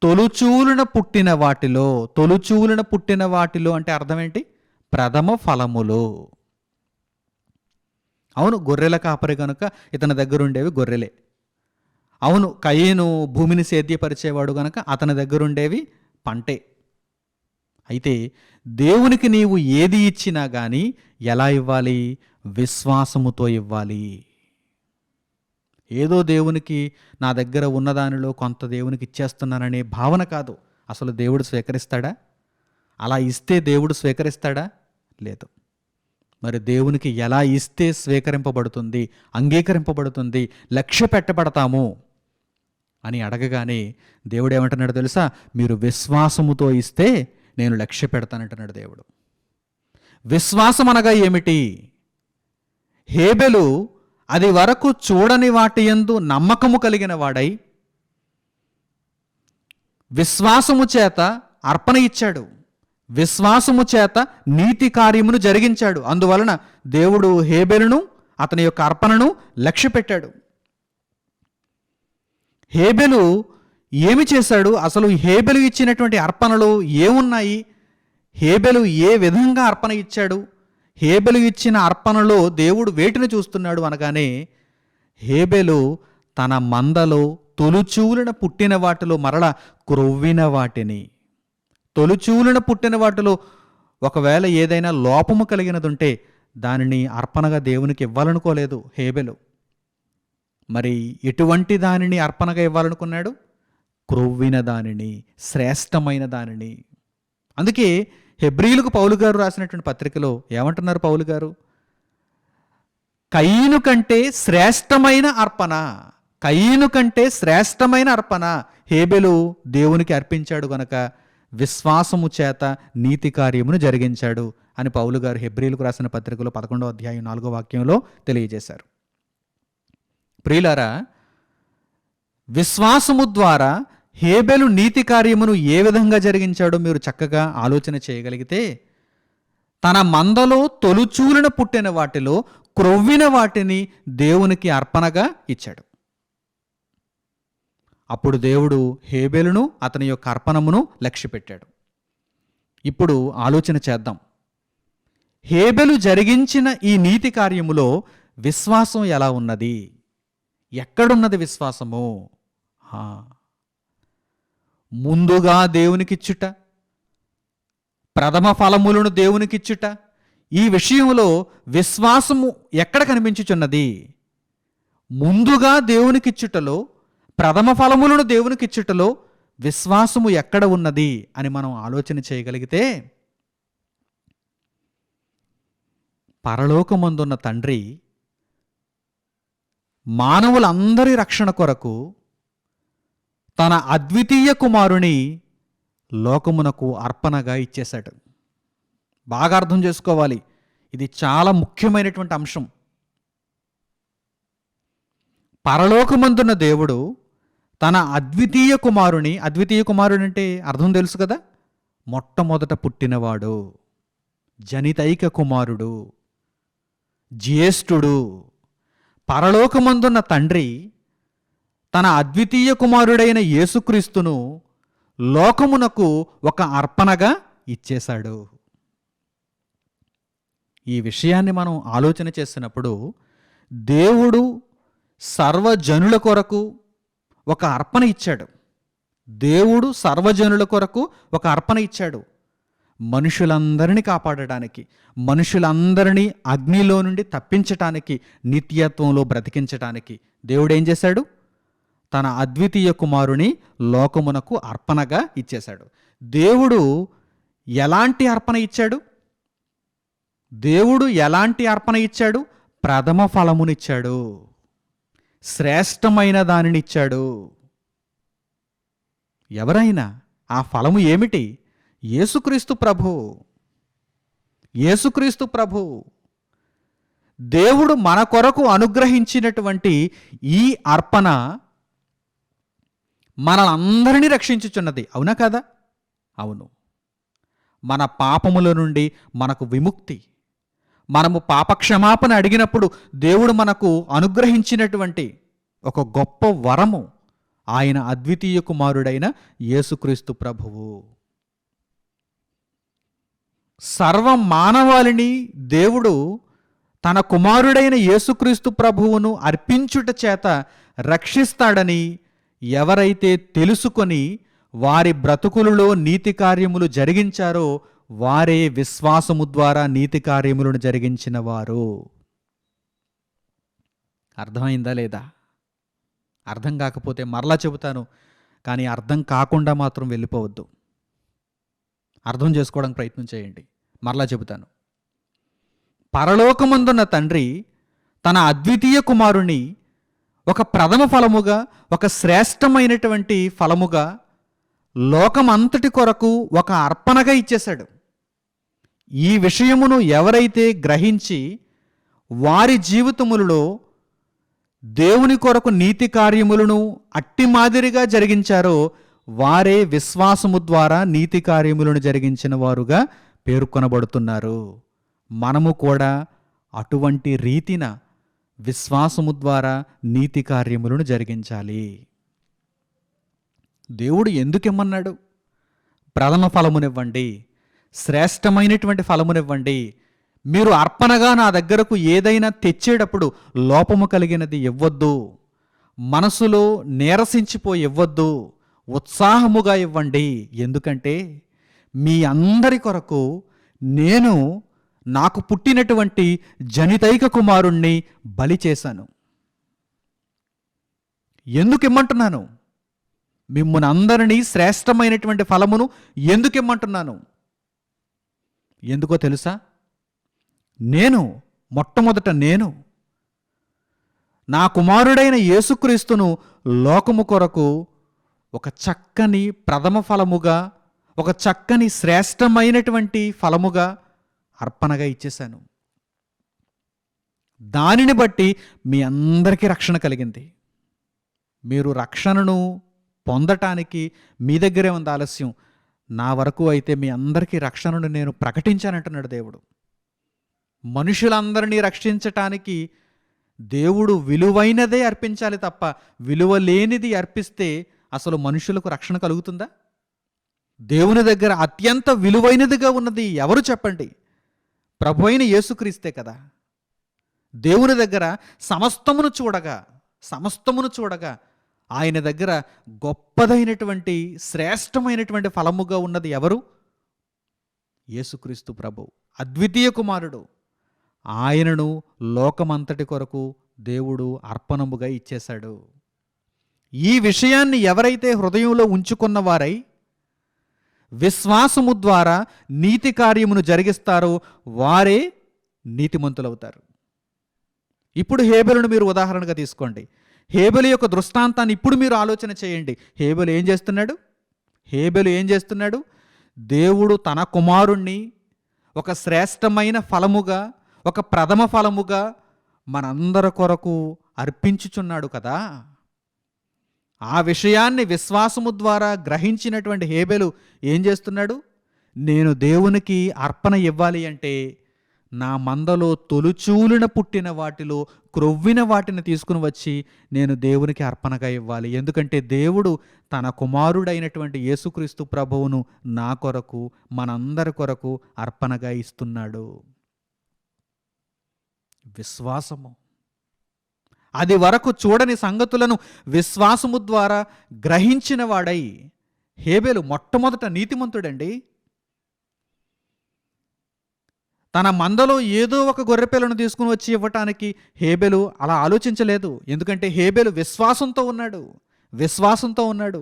తొలుచూలున పుట్టిన వాటిలో, తొలుచూలున పుట్టిన వాటిలో అంటే అర్థం ఏంటి? ప్రథమ ఫలములు. అవును, గొర్రెల కాపరి కనుక ఇతని దగ్గర ఉండేవి గొర్రెలే. అవును, కయీను భూమిని సేద్యపరిచేవాడు కనుక అతని దగ్గర ఉండేవి పంటే. అయితే దేవునికి నీవు ఏది ఇచ్చినా కానీ ఎలా ఇవ్వాలి? విశ్వాసముతో ఇవ్వాలి. ఏదో దేవునికి నా దగ్గర ఉన్నదానిలో కొంత దేవునికి ఇచ్చేస్తున్నాననే భావన కాదు. అసలు దేవుడు స్వీకరిస్తాడా? అలా ఇస్తే దేవుడు స్వీకరిస్తాడా? లేదు. మరి దేవునికి ఎలా ఇస్తే స్వీకరింపబడుతుంది, అంగీకరింపబడుతుంది, లక్ష్య పెట్టబడతాము అని అడగగానే దేవుడు ఏమంటున్నాడు తెలుసా? మీరు విశ్వాసముతో ఇస్తే నేను లక్ష్య పెడతానంటున్నాడు దేవుడు. విశ్వాసం అనగా ఏమిటి? హేబెలు అది వరకు చూడని వాటి యందు నమ్మకము కలిగిన వాడై విశ్వాసము చేత అర్పణ ఇచ్చాడు, విశ్వాసము చేత నీతి కార్యమును జరిగించాడు. అందువలన దేవుడు హేబెలును అతని యొక్క అర్పణను లక్ష్య పెట్టాడు. హేబెలు ఏమి చేశాడు? అసలు హేబెలు ఇచ్చినటువంటి అర్పణలు ఏమున్నాయి? హేబెలు ఏ విధంగా అర్పణ ఇచ్చాడు? హేబెలు ఇచ్చిన అర్పణలో దేవుడు వేటిని చూస్తున్నాడు అనగానే, హేబెలు తన మందలో తొలుచూలున పుట్టిన వాటిలో మరల క్రొవ్విన వాటిని, తొలుచూలున పుట్టిన వాటిలో ఒకవేళ ఏదైనా లోపము కలిగినది ఉంటే దానిని అర్పణగా దేవునికి ఇవ్వాలనుకోలేదు హేబెలు. మరి ఎటువంటి దానిని అర్పణగా ఇవ్వాలనుకున్నాడు? క్రొవ్విన దానిని, శ్రేష్టమైన దానిని. అందుకే హెబ్రీయులకు పౌలు గారు రాసినటువంటి పత్రికలో ఏమంటున్నారు పౌలు గారు? కయీను కంటే శ్రేష్టమైన అర్పణ, కయీను కంటే శ్రేష్టమైన అర్పణ హేబెలు దేవునికి అర్పించాడు గనక విశ్వాసము చేత నీతి కార్యమును జరిగించాడు అని పౌలు గారు హెబ్రీయులకు రాసిన పత్రికలో 11వ అధ్యాయం 4వ వాక్యంలో తెలియజేశారు. ప్రియులారా, విశ్వాసము ద్వారా హేబెలు నీతి కార్యమును ఏ విధంగా జరిగించాడో మీరు చక్కగా ఆలోచన చేయగలిగితే, తన మందలో తొలుచూలున పుట్టిన వాటిలో క్రొవ్విన వాటిని దేవునికి అర్పణగా ఇచ్చాడు. అప్పుడు దేవుడు హేబెలును అతని యొక్క అర్పణమును లక్ష్యపెట్టాడు. ఇప్పుడు ఆలోచన చేద్దాం. హేబెలు జరిగించిన ఈ నీతి కార్యములో విశ్వాసం ఎలా ఉన్నది? ఎక్కడున్నది విశ్వాసము? ముందుగా దేవునికిచ్చుట, ప్రథమ ఫలములను దేవునికిచ్చుట, ఈ విషయంలో విశ్వాసము ఎక్కడ కనిపించుచున్నది? ముందుగా దేవునికిచ్చుటలో, ప్రథమ ఫలములను దేవునికిచ్చుటలో విశ్వాసము ఎక్కడ ఉన్నది అని మనం ఆలోచన చేయగలిగితే, పరలోకమందున్న తండ్రి మానవులందరి రక్షణ కొరకు తన అద్వితీయ కుమారుని లోకమునకు అర్పణగా ఇచ్చేశాడు. బాగా అర్థం చేసుకోవాలి, ఇది చాలా ముఖ్యమైనటువంటి అంశం. పరలోకమందున్న దేవుడు తన అద్వితీయ కుమారుని, అద్వితీయ కుమారుడు అంటే అర్థం తెలుసు కదా, మొట్టమొదట పుట్టినవాడు, జనితైక కుమారుడు, జ్యేష్ఠుడు. పరలోకమందున్న తండ్రి తన అద్వితీయ కుమారుడైన యేసుక్రీస్తును లోకమునకు ఒక అర్పణగా ఇచ్చేశాడు. ఈ విషయాన్ని మనం ఆలోచన చేసినప్పుడు, దేవుడు సర్వజనుల కొరకు ఒక అర్పణ ఇచ్చాడు. దేవుడు సర్వజనుల కొరకు ఒక అర్పణ ఇచ్చాడు. మనుషులందరినీ కాపాడడానికి, మనుషులందరినీ అగ్నిలో నుండి తప్పించటానికి, నిత్యత్వంలో బ్రతికించటానికి దేవుడు ఏం చేశాడు? తన అద్వితీయ కుమారుని లోకమునకు అర్పణగా ఇచ్చేశాడు. దేవుడు ఎలాంటి అర్పణ ఇచ్చాడు? దేవుడు ఎలాంటి అర్పణ ఇచ్చాడు? ప్రథమ ఫలమునిచ్చాడు, శ్రేష్టమైన దానిని ఇచ్చాడు. ఎవరైనా ఆ ఫలము ఏమిటి? యేసుక్రీస్తు ప్రభు. యేసుక్రీస్తు ప్రభు. దేవుడు మన కొరకు అనుగ్రహించినటువంటి ఈ అర్పణ మనలందరినీ రక్షించుచున్నది. అవునా కదా? అవును. మన పాపముల నుండి మనకు విముక్తి, మనము పాపక్షమాపణ అడిగినప్పుడు దేవుడు మనకు అనుగ్రహించినటువంటి ఒక గొప్ప వరము ఆయన అద్వితీయ కుమారుడైన యేసుక్రీస్తు ప్రభువు. సర్వ మానవాళిని దేవుడు తన కుమారుడైన యేసుక్రీస్తు ప్రభువును అర్పించుట చేత రక్షిస్తాడని ఎవరైతే తెలుసుకొని వారి బ్రతుకులలో నీతి కార్యములు జరిగించారో వారే విశ్వాసము ద్వారా నీతి కార్యములను జరిగించిన వారు. అర్థమైందా లేదా? అర్థం కాకపోతే మరలా చెబుతాను, కానీ అర్థం కాకుండా మాత్రం వెళ్ళిపోవద్దు. అర్థం చేసుకోవడానికి ప్రయత్నం చేయండి. మరలా చెబుతాను. పరలోకమందున్న తండ్రి తన అద్వితీయ కుమారుని ఒక ప్రథమ ఫలముగా, ఒక శ్రేష్టమైనటువంటి ఫలముగా లోకమంతటి కొరకు ఒక అర్పణగా ఇచ్చేశాడు. ఈ విషయమును ఎవరైతే గ్రహించి వారి జీవితములలో దేవుని కొరకు నీతి కార్యములను అట్టి మాదిరిగా జరిగించారో వారే విశ్వాసము ద్వారా నీతి కార్యములను జరిగించిన వారుగా పేర్కొనబడుతున్నారు. మనము కూడా అటువంటి రీతిన విశ్వాసము ద్వారా నీతి కార్యములను జరిగించాలి. దేవుడు ఎందుకిమ్మన్నాడు? ప్రథమ ఫలమునివ్వండి, శ్రేష్టమైనటువంటి ఫలమునివ్వండి. మీరు అర్పణగా నా దగ్గరకు ఏదైనా తెచ్చేటప్పుడు లోపము కలిగినది ఇవ్వద్దు, మనసులో నీరసించిపోయి ఇవ్వద్దు, ఉత్సాహముగా ఇవ్వండి. ఎందుకంటే మీ అందరి కొరకు నేను నాకు పుట్టినటువంటి జనితైక కుమారుణ్ణి బలి చేశాను. ఎందుకు ఇమ్మంటున్నాను? మిమ్మును అందరినీ శ్రేష్టమైనటువంటి ఫలమును ఎందుకు ఇమ్మంటున్నాను? ఎందుకో తెలుసా? మొట్టమొదట నేను నా కుమారుడైన యేసుక్రీస్తును లోకము కొరకు ఒక చక్కని ప్రథమ ఫలముగా, ఒక చక్కని శ్రేష్టమైనటువంటి ఫలముగా అర్పణగా ఇచ్చేశాను. దానిని బట్టి మీ అందరికీ రక్షణ కలిగింది. మీరు రక్షణను పొందటానికి మీ దగ్గరే ఉంది ఆలస్యం. నా వరకు అయితే మీ అందరికీ రక్షణను నేను ప్రకటించానంటున్నాడు దేవుడు. మనుషులందరినీ రక్షించటానికి దేవుడు విలువైనదే అర్పించాలి తప్ప విలువ లేనిది అర్పిస్తే అసలు మనుషులకు రక్షణ కలుగుతుందా? దేవుని దగ్గర అత్యంత విలువైనదిగా ఉన్నది ఎవరు చెప్పండి? ప్రభు అయిన యేసుక్రీస్తే కదా. దేవుని దగ్గర సమస్తమును చూడగా ఆయన దగ్గర గొప్పదైనటువంటి శ్రేష్టమైనటువంటి ఫలముగా ఉన్నది ఎవరు? యేసుక్రీస్తు ప్రభు, అద్వితీయ కుమారుడు. ఆయనను లోకమంతటి కొరకు దేవుడు అర్పణముగా ఇచ్చేశాడు. ఈ విషయాన్ని ఎవరైతే హృదయంలో ఉంచుకున్న వారై విశ్వాసము ద్వారా నీతి కార్యమును జరిగిస్తారో వారే నీతిమంతులవుతారు. ఇప్పుడు హేబెలును మీరు ఉదాహరణగా తీసుకోండి. హేబెలు యొక్క దృష్టాంతాన్ని ఇప్పుడు మీరు ఆలోచన చేయండి. హేబెలు ఏం చేస్తున్నాడు? దేవుడు తన కుమారుణ్ణి ఒక శ్రేష్టమైన ఫలముగా, ఒక ప్రథమ ఫలముగా మనందరి కొరకు అర్పించుచున్నాడు కదా. ఆ విషయాన్ని విశ్వాసము ద్వారా గ్రహించినటువంటి హేబెలు ఏం చేస్తున్నాడు? నేను దేవునికి అర్పణ ఇవ్వాలి అంటే నా మందలో తొలుచూలున పుట్టిన వాటిలో క్రొవ్విన వాటిని తీసుకుని వచ్చి నేను దేవునికి అర్పణగా ఇవ్వాలి. ఎందుకంటే దేవుడు తన కుమారుడైనటువంటి యేసుక్రీస్తు ప్రభువును నా కొరకు, మనందరి కొరకు అర్పణగా ఇస్తున్నాడు. విశ్వాసము, అది వరకు చూడని సంగతులను విశ్వాసము ద్వారా గ్రహించిన వాడై హేబెలు మొట్టమొదట నీతిమంతుడండి. తన మందలో ఏదో ఒక గొర్రెపిల్లను తీసుకుని వచ్చి ఇవ్వటానికి హేబెలు అలా ఆలోచించలేదు. ఎందుకంటే హేబెలు విశ్వాసంతో ఉన్నాడు.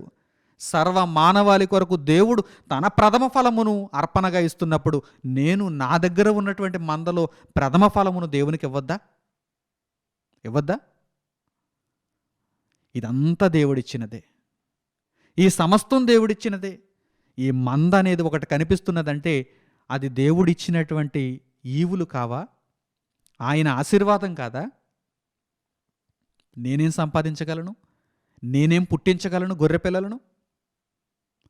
సర్వ మానవాళి కొరకు దేవుడు తన ప్రథమ ఫలమును అర్పణగా ఇస్తున్నప్పుడు నేను నా దగ్గర ఉన్నటువంటి మందలో ప్రథమ ఫలమును దేవునికి ఇవ్వద్దా? ఇదంతా దేవుడిచ్చినదే, ఈ సమస్తం దేవుడిచ్చినదే. ఈ మంద అనేది ఒకటి కనిపిస్తున్నదంటే అది దేవుడిచ్చినటువంటి ఈవులు కావా? ఆయన ఆశీర్వాదం కాదా? నేనేం సంపాదించగలను? నేనేం పుట్టించగలను గొర్రె పిల్లలను?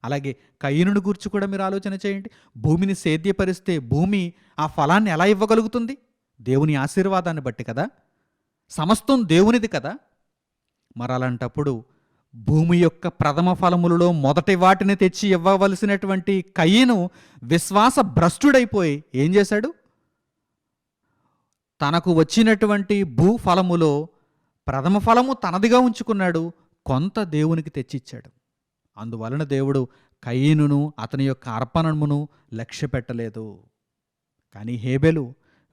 అలాగే కయీనుని గురించి కూడా మీరు ఆలోచన చేయండి. భూమిని సేద్యపరిస్తే భూమి ఆ ఫలాన్ని ఎలా ఇవ్వగలుగుతుంది? దేవుని ఆశీర్వాదాన్ని బట్టి కదా. సమస్తం దేవునిది కదా. మరి అలాంటప్పుడు భూమి యొక్క ప్రథమ ఫలములలో మొదటి వాటిని తెచ్చి ఇవ్వవలసినటువంటి కయీను విశ్వాస భ్రష్టుడైపోయి ఏం చేశాడు? తనకు వచ్చినటువంటి భూఫలములో ప్రథమ ఫలము తనదిగా ఉంచుకున్నాడు, కొంత దేవునికి తెచ్చిచ్చాడు. అందువలన దేవుడు కయీనును అతని యొక్క అర్పణమును లక్ష్య పెట్టలేదు. కానీ హేబెలు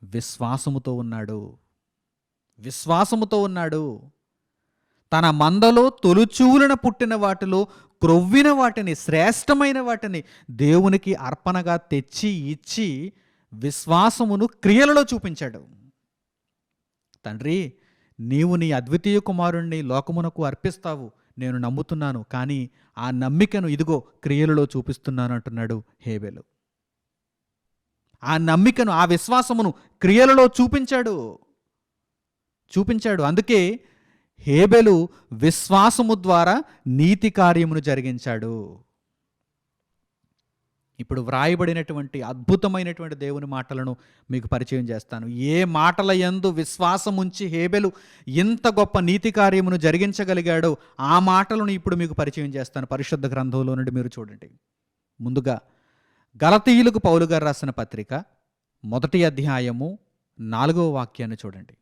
విశ్వాసముతో ఉన్నాడు. తన మందలో తొలుచూలున పుట్టిన వాటిలో క్రొవ్విన వాటిని, శ్రేష్టమైన వాటిని దేవునికి అర్పణగా తెచ్చి ఇచ్చి విశ్వాసమును క్రియలలో చూపించాడు. తండ్రి, నీవు నీ అద్వితీయ కుమారుణ్ణి లోకమునకు అర్పిస్తావు, నేను నమ్ముతున్నాను. కానీ ఆ నమ్మికను ఇదిగో క్రియలలో చూపిస్తున్నాను అంటున్నాడు హేబెలు. ఆ నమ్మికను, ఆ విశ్వాసమును క్రియలలో చూపించాడు. అందుకే హేబెలు విశ్వాసము ద్వారా నీతి కార్యమును జరిగించాడు. ఇప్పుడు వ్రాయబడినటువంటి అద్భుతమైనటువంటి దేవుని మాటలను మీకు పరిచయం చేస్తాను. ఏ మాటల యందు విశ్వాసం ఉంచి హేబెలు ఇంత గొప్ప నీతి కార్యమును జరిగించగలిగాడో ఆ మాటలను ఇప్పుడు మీకు పరిచయం చేస్తాను. పరిశుద్ధ గ్రంథంలో నుండి మీరు చూడండి. ముందుగా గలతీయులకు పౌలు గారు రాసిన పత్రిక 1వ అధ్యాయము 4వ వాక్యాన్ని చూడండి.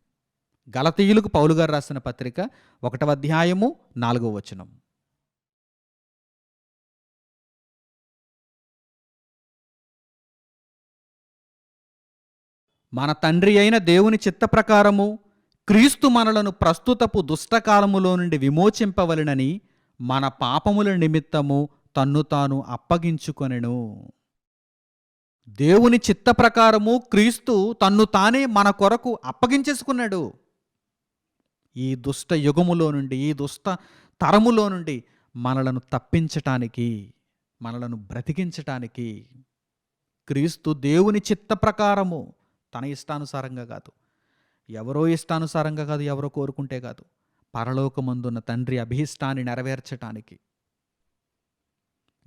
గలతీయులకు పౌలు గారు రాసిన పత్రిక 1వ అధ్యాయము 4వ వచనం. మన తండ్రి అయిన దేవుని చిత్త ప్రకారము క్రీస్తు మనలను ప్రస్తుతపు దుష్టకాలములో నుండి విమోచింపవలెనని మన పాపముల నిమిత్తము తన్ను తాను అప్పగించుకొనెను. దేవుని చిత్త ప్రకారము క్రీస్తు తన్ను తానే మన కొరకు అప్పగించేసుకున్నాడు. ఈ దుష్ట యుగములో నుండి, ఈ దుష్ట తరములో నుండి మనలను తప్పించటానికి, మనలను బ్రతికించటానికి క్రీస్తు దేవుని చిత్త ప్రకారము, తన ఇష్టానుసారంగా కాదు, ఎవరో ఇష్టానుసారంగా కాదు, ఎవరో కోరుకుంటే కాదు, పరలోకమందున్న తండ్రి అభీష్టాన్ని నెరవేర్చటానికి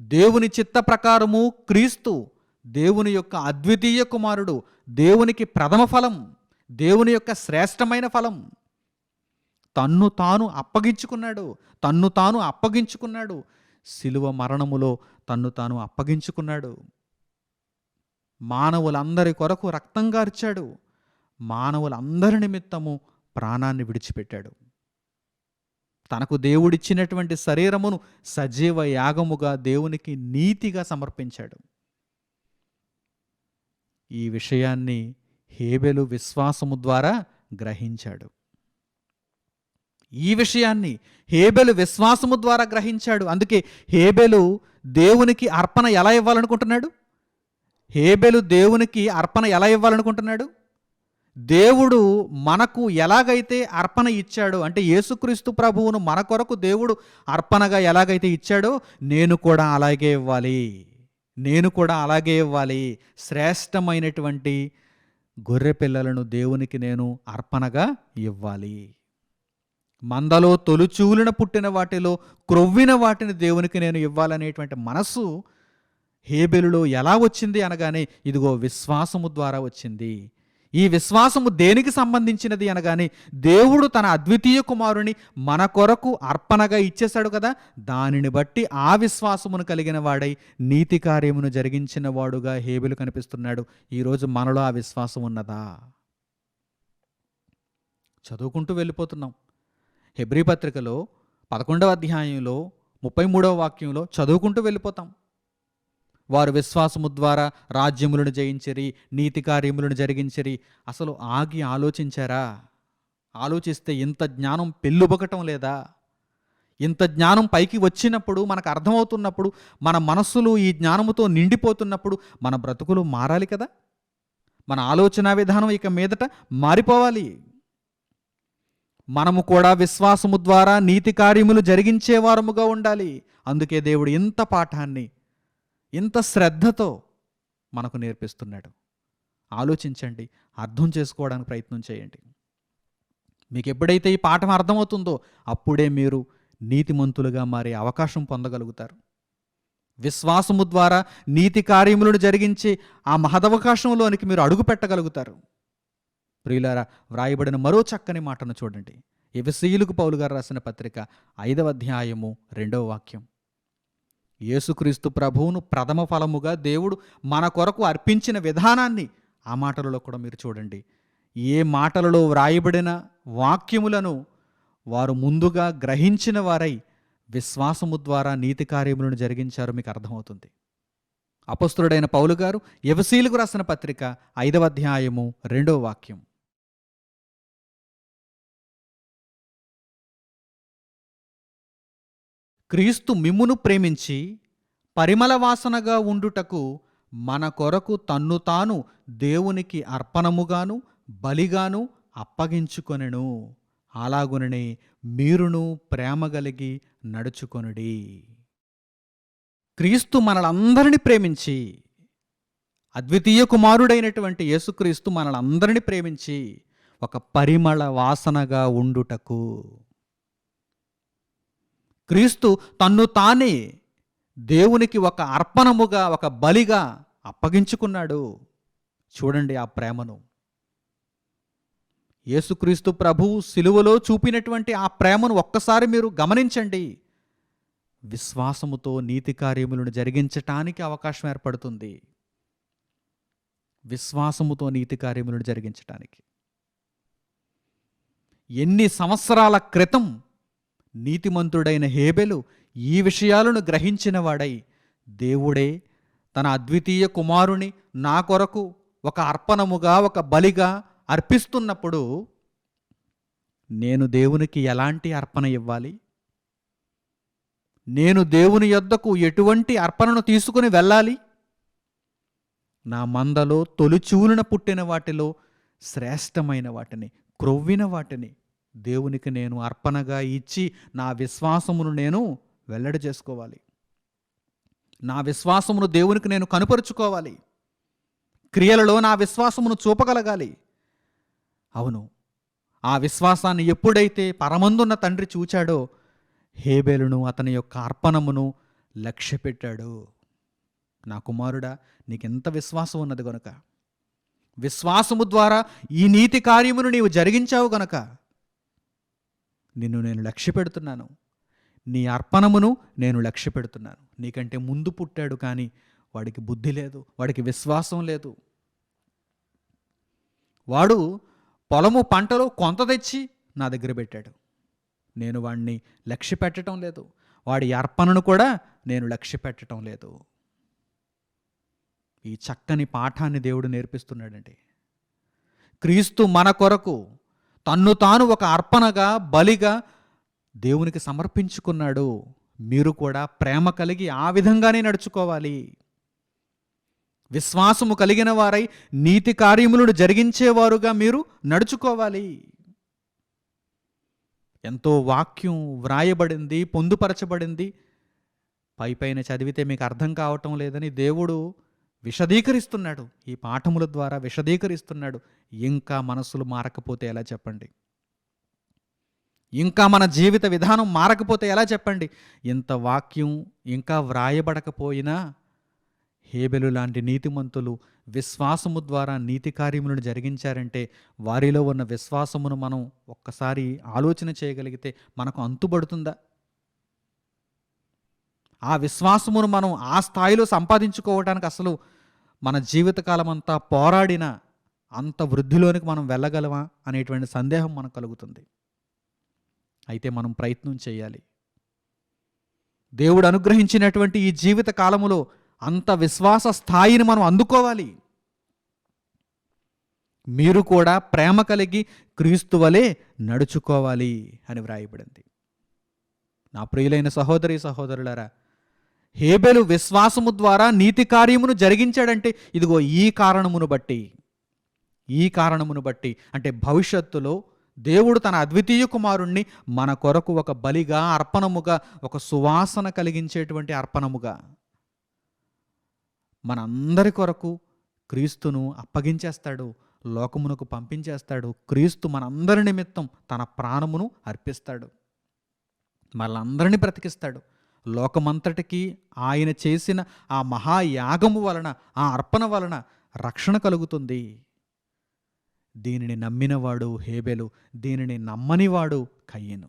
దేవుని చిత్త ప్రకారము క్రీస్తు దేవుని యొక్క అద్వితీయ కుమారుడు, దేవునికి ప్రథమ ఫలం, దేవుని యొక్క శ్రేష్టమైన ఫలం. తన్ను తాను అప్పగించుకున్నాడు, తన్ను తాను అప్పగించుకున్నాడు. శిలువ మరణములో తన్ను తాను అప్పగించుకున్నాడు. మానవులందరి కొరకు రక్తం గార్చాడు. మానవులందరి నిమిత్తము ప్రాణాన్ని విడిచిపెట్టాడు. తనకు దేవుడిచ్చినటువంటి శరీరమును సజీవ యాగముగా దేవునికి నీతిగా సమర్పించాడు. ఈ విషయాన్ని హేబెలు విశ్వాసము ద్వారా గ్రహించాడు. ఈ విషయాన్ని హేబెలు విశ్వాసము ద్వారా గ్రహించాడు. అందుకే హేబెలు దేవునికి అర్పణ ఎలా ఇవ్వాలనుకుంటున్నాడు? హేబెలు దేవునికి అర్పణ ఎలా ఇవ్వాలనుకుంటున్నాడు? దేవుడు మనకు ఎలాగైతే అర్పణ ఇచ్చాడో, అంటే యేసుక్రీస్తు ప్రభువును మన కొరకు దేవుడు అర్పణగా ఎలాగైతే ఇచ్చాడో నేను కూడా అలాగే ఇవ్వాలి, నేను కూడా అలాగే ఇవ్వాలి. శ్రేష్టమైనటువంటి గొర్రె పిల్లలను దేవునికి నేను అర్పణగా ఇవ్వాలి. మందలో తొలుచూలిన పుట్టిన వాటిలో క్రొవ్విన వాటిని దేవునికి నేను ఇవ్వాలనేటువంటి మనసు హేబెలులో ఎలా వచ్చింది అనగానే, ఇదిగో విశ్వాసము ద్వారా వచ్చింది. ఈ విశ్వాసము దేనికి సంబంధించినది అనగానే, దేవుడు తన అద్వితీయ కుమారుని మన కొరకు అర్పణగా ఇచ్చేశాడు కదా, దానిని బట్టి ఆ విశ్వాసమును కలిగిన వాడై నీతి కార్యమును జరిగించిన వాడుగా హేబెలు కనిపిస్తున్నాడు. ఈరోజు మనలో ఆ విశ్వాసం ఉన్నదా? చదువుకుంటూ వెళ్ళిపోతున్నాం. హెబ్రీ పత్రికలో 11వ అధ్యాయంలో 33వ వాక్యంలో చదువుకుంటూ వెళ్ళిపోతాం. వారు విశ్వాసము ద్వారా రాజ్యములను జయించిరి, నీతి కార్యములను జరిగించిరి. అసలు ఆగి ఆలోచించారా? ఆలోచిస్తే ఇంత జ్ఞానం పెళ్ళుబకటం లేదా? ఇంత జ్ఞానం పైకి వచ్చినప్పుడు, మనకు అర్థమవుతున్నప్పుడు, మన మనస్సులు ఈ జ్ఞానముతో నిండిపోతున్నప్పుడు మన బ్రతుకులు మారాలి కదా. మన ఆలోచన విధానం ఇక మీదట మారిపోవాలి. మనము కూడా విశ్వాసము ద్వారా నీతి కార్యములు జరిగించేవారముగా ఉండాలి. అందుకే దేవుడు ఇంత పాఠాన్ని ఇంత శ్రద్ధతో మనకు నేర్పిస్తున్నాడు. ఆలోచించండి, అర్థం చేసుకోవడానికి ప్రయత్నం చేయండి. మీకు ఎప్పుడైతే ఈ పాఠం అర్థమవుతుందో అప్పుడే మీరు నీతిమంతులుగా మారే అవకాశం పొందగలుగుతారు. విశ్వాసము ద్వారా నీతి కార్యములను జరిగించి ఆ మహదవకాశంలోనికి మీరు అడుగు పెట్టగలుగుతారు. ప్రియులారా, వ్రాయబడిన మరో చక్కని మాటను చూడండి. ఎఫెసీయులకు పౌలు గారు రాసిన పత్రిక 5వ అధ్యాయము 2వ వాక్యం. యేసుక్రీస్తు ప్రభువును ప్రథమ ఫలముగా దేవుడు మన కొరకు అర్పించిన విధానాన్ని ఆ మాటలలో కూడా మీరు చూడండి. ఏ మాటలలో వ్రాయబడిన వాక్యములను వారు ముందుగా గ్రహించిన వారై విశ్వాసము ద్వారా నీతి కార్యములను జరిగించారో మీకు అర్థమవుతుంది. అపొస్తలుడైన పౌలు గారు ఎఫెసీయులకు రాసిన పత్రిక 5వ అధ్యాయము 2వ వాక్యం. క్రీస్తు మిమ్మును ప్రేమించి పరిమళ వాసనగా ఉండుటకు మన కొరకు తన్ను తాను దేవునికి అర్పణముగాను బలిగాను అప్పగించుకొనెను. అలాగుననే మీరును ప్రేమ కలిగి నడుచుకొనుడి. క్రీస్తు మనలందరినీ ప్రేమించి, అద్వితీయ కుమారుడైనటువంటి యేసుక్రీస్తు మనలందరినీ ప్రేమించి ఒక పరిమళ వాసనగా ఉండుటకు, క్రీస్తు తన్ను తానే దేవునికి ఒక అర్పణముగా, ఒక బలిగా అప్పగించుకున్నాడు. చూడండి ఆ ప్రేమను. యేసుక్రీస్తు ప్రభువు సిలువలో చూపినటువంటి ఆ ప్రేమను ఒక్కసారి మీరు గమనించండి. విశ్వాసముతో నీతి కార్యములను జరిగించటానికి అవకాశం ఏర్పడుతుంది. విశ్వాసముతో నీతి కార్యములను జరిగించటానికి. ఎన్ని సంవత్సరాల క్రితం నీతిమంతుడైన హేబెలు ఈ విషయాలను గ్రహించిన వాడై, దేవుడే తన అద్వితీయ కుమారుని నా కొరకు ఒక అర్పణముగా, ఒక బలిగా అర్పిస్తున్నప్పుడు నేను దేవునికి ఎలాంటి అర్పణ ఇవ్వాలి? నేను దేవుని యొద్దకు ఎటువంటి అర్పణను తీసుకుని వెళ్ళాలి? నా మందలో తొలిచూలున పుట్టిన వాటిలో శ్రేష్టమైన వాటిని, క్రొవ్విన వాటిని దేవునికి నేను అర్పణగా ఇచ్చి నా విశ్వాసమును నేను వెల్లడి చేసుకోవాలి. నా విశ్వాసమును దేవునికి నేను కనుపరుచుకోవాలి. క్రియలలో నా విశ్వాసమును చూపగలగాలి. అవును, ఆ విశ్వాసాన్ని ఎప్పుడైతే పరమందున్న తండ్రి చూచాడో, హేబెలును అతని యొక్క అర్పణమును లక్ష్య పెట్టాడు. నా కుమారుడా, నీకెంత విశ్వాసం ఉన్నది గనుక, విశ్వాసము ద్వారా ఈ నీతి కార్యమును నీవు జరిగించావు గనక నిన్ను నేను లక్ష్య పెడుతున్నాను, నీ అర్పణమును నేను లక్ష్య పెడుతున్నాను. నీకంటే ముందు పుట్టాడు, కానీ వాడికి బుద్ధి లేదు, వాడికి విశ్వాసం లేదు. వాడు పొలము పంటలో కొంత తెచ్చి నా దగ్గర పెట్టాడు, నేను వాడిని లక్ష్య పెట్టడం లేదు, వాడి అర్పణను కూడా నేను లక్ష్య పెట్టడం లేదు. ఈ చక్కని పాఠాన్ని దేవుడు నేర్పిస్తున్నాడండి. క్రీస్తు మన కొరకు తన్ను తాను ఒక అర్పణగా, బలిగా దేవునికి సమర్పించుకున్నాడు. మీరు కూడా ప్రేమ కలిగి ఆ విధంగానే నడుచుకోవాలి. విశ్వాసము కలిగిన వారై నీతి కార్యములను జరిగించేవారుగా మీరు నడుచుకోవాలి. ఎంతో వాక్యం వ్రాయబడింది, పొందుపరచబడింది. పైపైన చదివితే మీకు అర్థం కావటం లేదని దేవుడు విశదీకరిస్తున్నాడు, ఈ పాఠముల ద్వారా విశదీకరిస్తున్నాడు. ఇంకా మనసులు మారకపోతే ఎలా చెప్పండి? ఇంకా మన జీవిత విధానం మారకపోతే ఎలా చెప్పండి? ఇంత వాక్యం ఇంకా వ్రాయబడకపోయినా హేబెలు లాంటి నీతిమంతులు విశ్వాసము ద్వారా నీతి కార్యములను జరిగించారంటే వారిలో ఉన్న విశ్వాసమును మనం ఒక్కసారి ఆలోచన చేయగలిగితే మనకు అంతుబడుతుందా? ఆ విశ్వాసమును మనం ఆ స్థాయిలో సంపాదించుకోవడానికి అసలు మన జీవితకాలం అంతా పోరాడిన అంత వృద్ధిలోనికి మనం వెళ్ళగలమా అనేటువంటి సందేహం మనకు కలుగుతుంది. అయితే మనం ప్రయత్నం చేయాలి. దేవుడు అనుగ్రహించినటువంటి ఈ జీవిత కాలములో అంత విశ్వాస స్థాయిని మనం అందుకోవాలి. మీరు కూడా ప్రేమ కలిగి క్రీస్తు వలె నడుచుకోవాలి అని వ్రాయబడింది. నా ప్రియులైన సహోదరి సహోదరులారా, హేబెలు విశ్వాసము ద్వారా నీతి కార్యమును జరిగించాడంటే ఇదిగో ఈ కారణమును బట్టి అంటే భవిష్యత్తులో దేవుడు తన అద్వితీయ కుమారుణ్ణి మన కొరకు ఒక బలిగా, అర్పణముగా, ఒక సువాసన కలిగించేటువంటి అర్పణముగా మనందరి కొరకు క్రీస్తును అప్పగించేస్తాడు, లోకమునకు పంపించేస్తాడు. క్రీస్తు మనందరి నిమిత్తం తన ప్రాణమును అర్పిస్తాడు, మనందరినీ బ్రతికిస్తాడు. లోకమంతటికి ఆయన చేసిన ఆ మహాయాగము వలన, ఆ అర్పణ వలన రక్షణ కలుగుతుంది. దీనిని నమ్మినవాడు హేబెలు, దీనిని నమ్మనివాడు కయీను.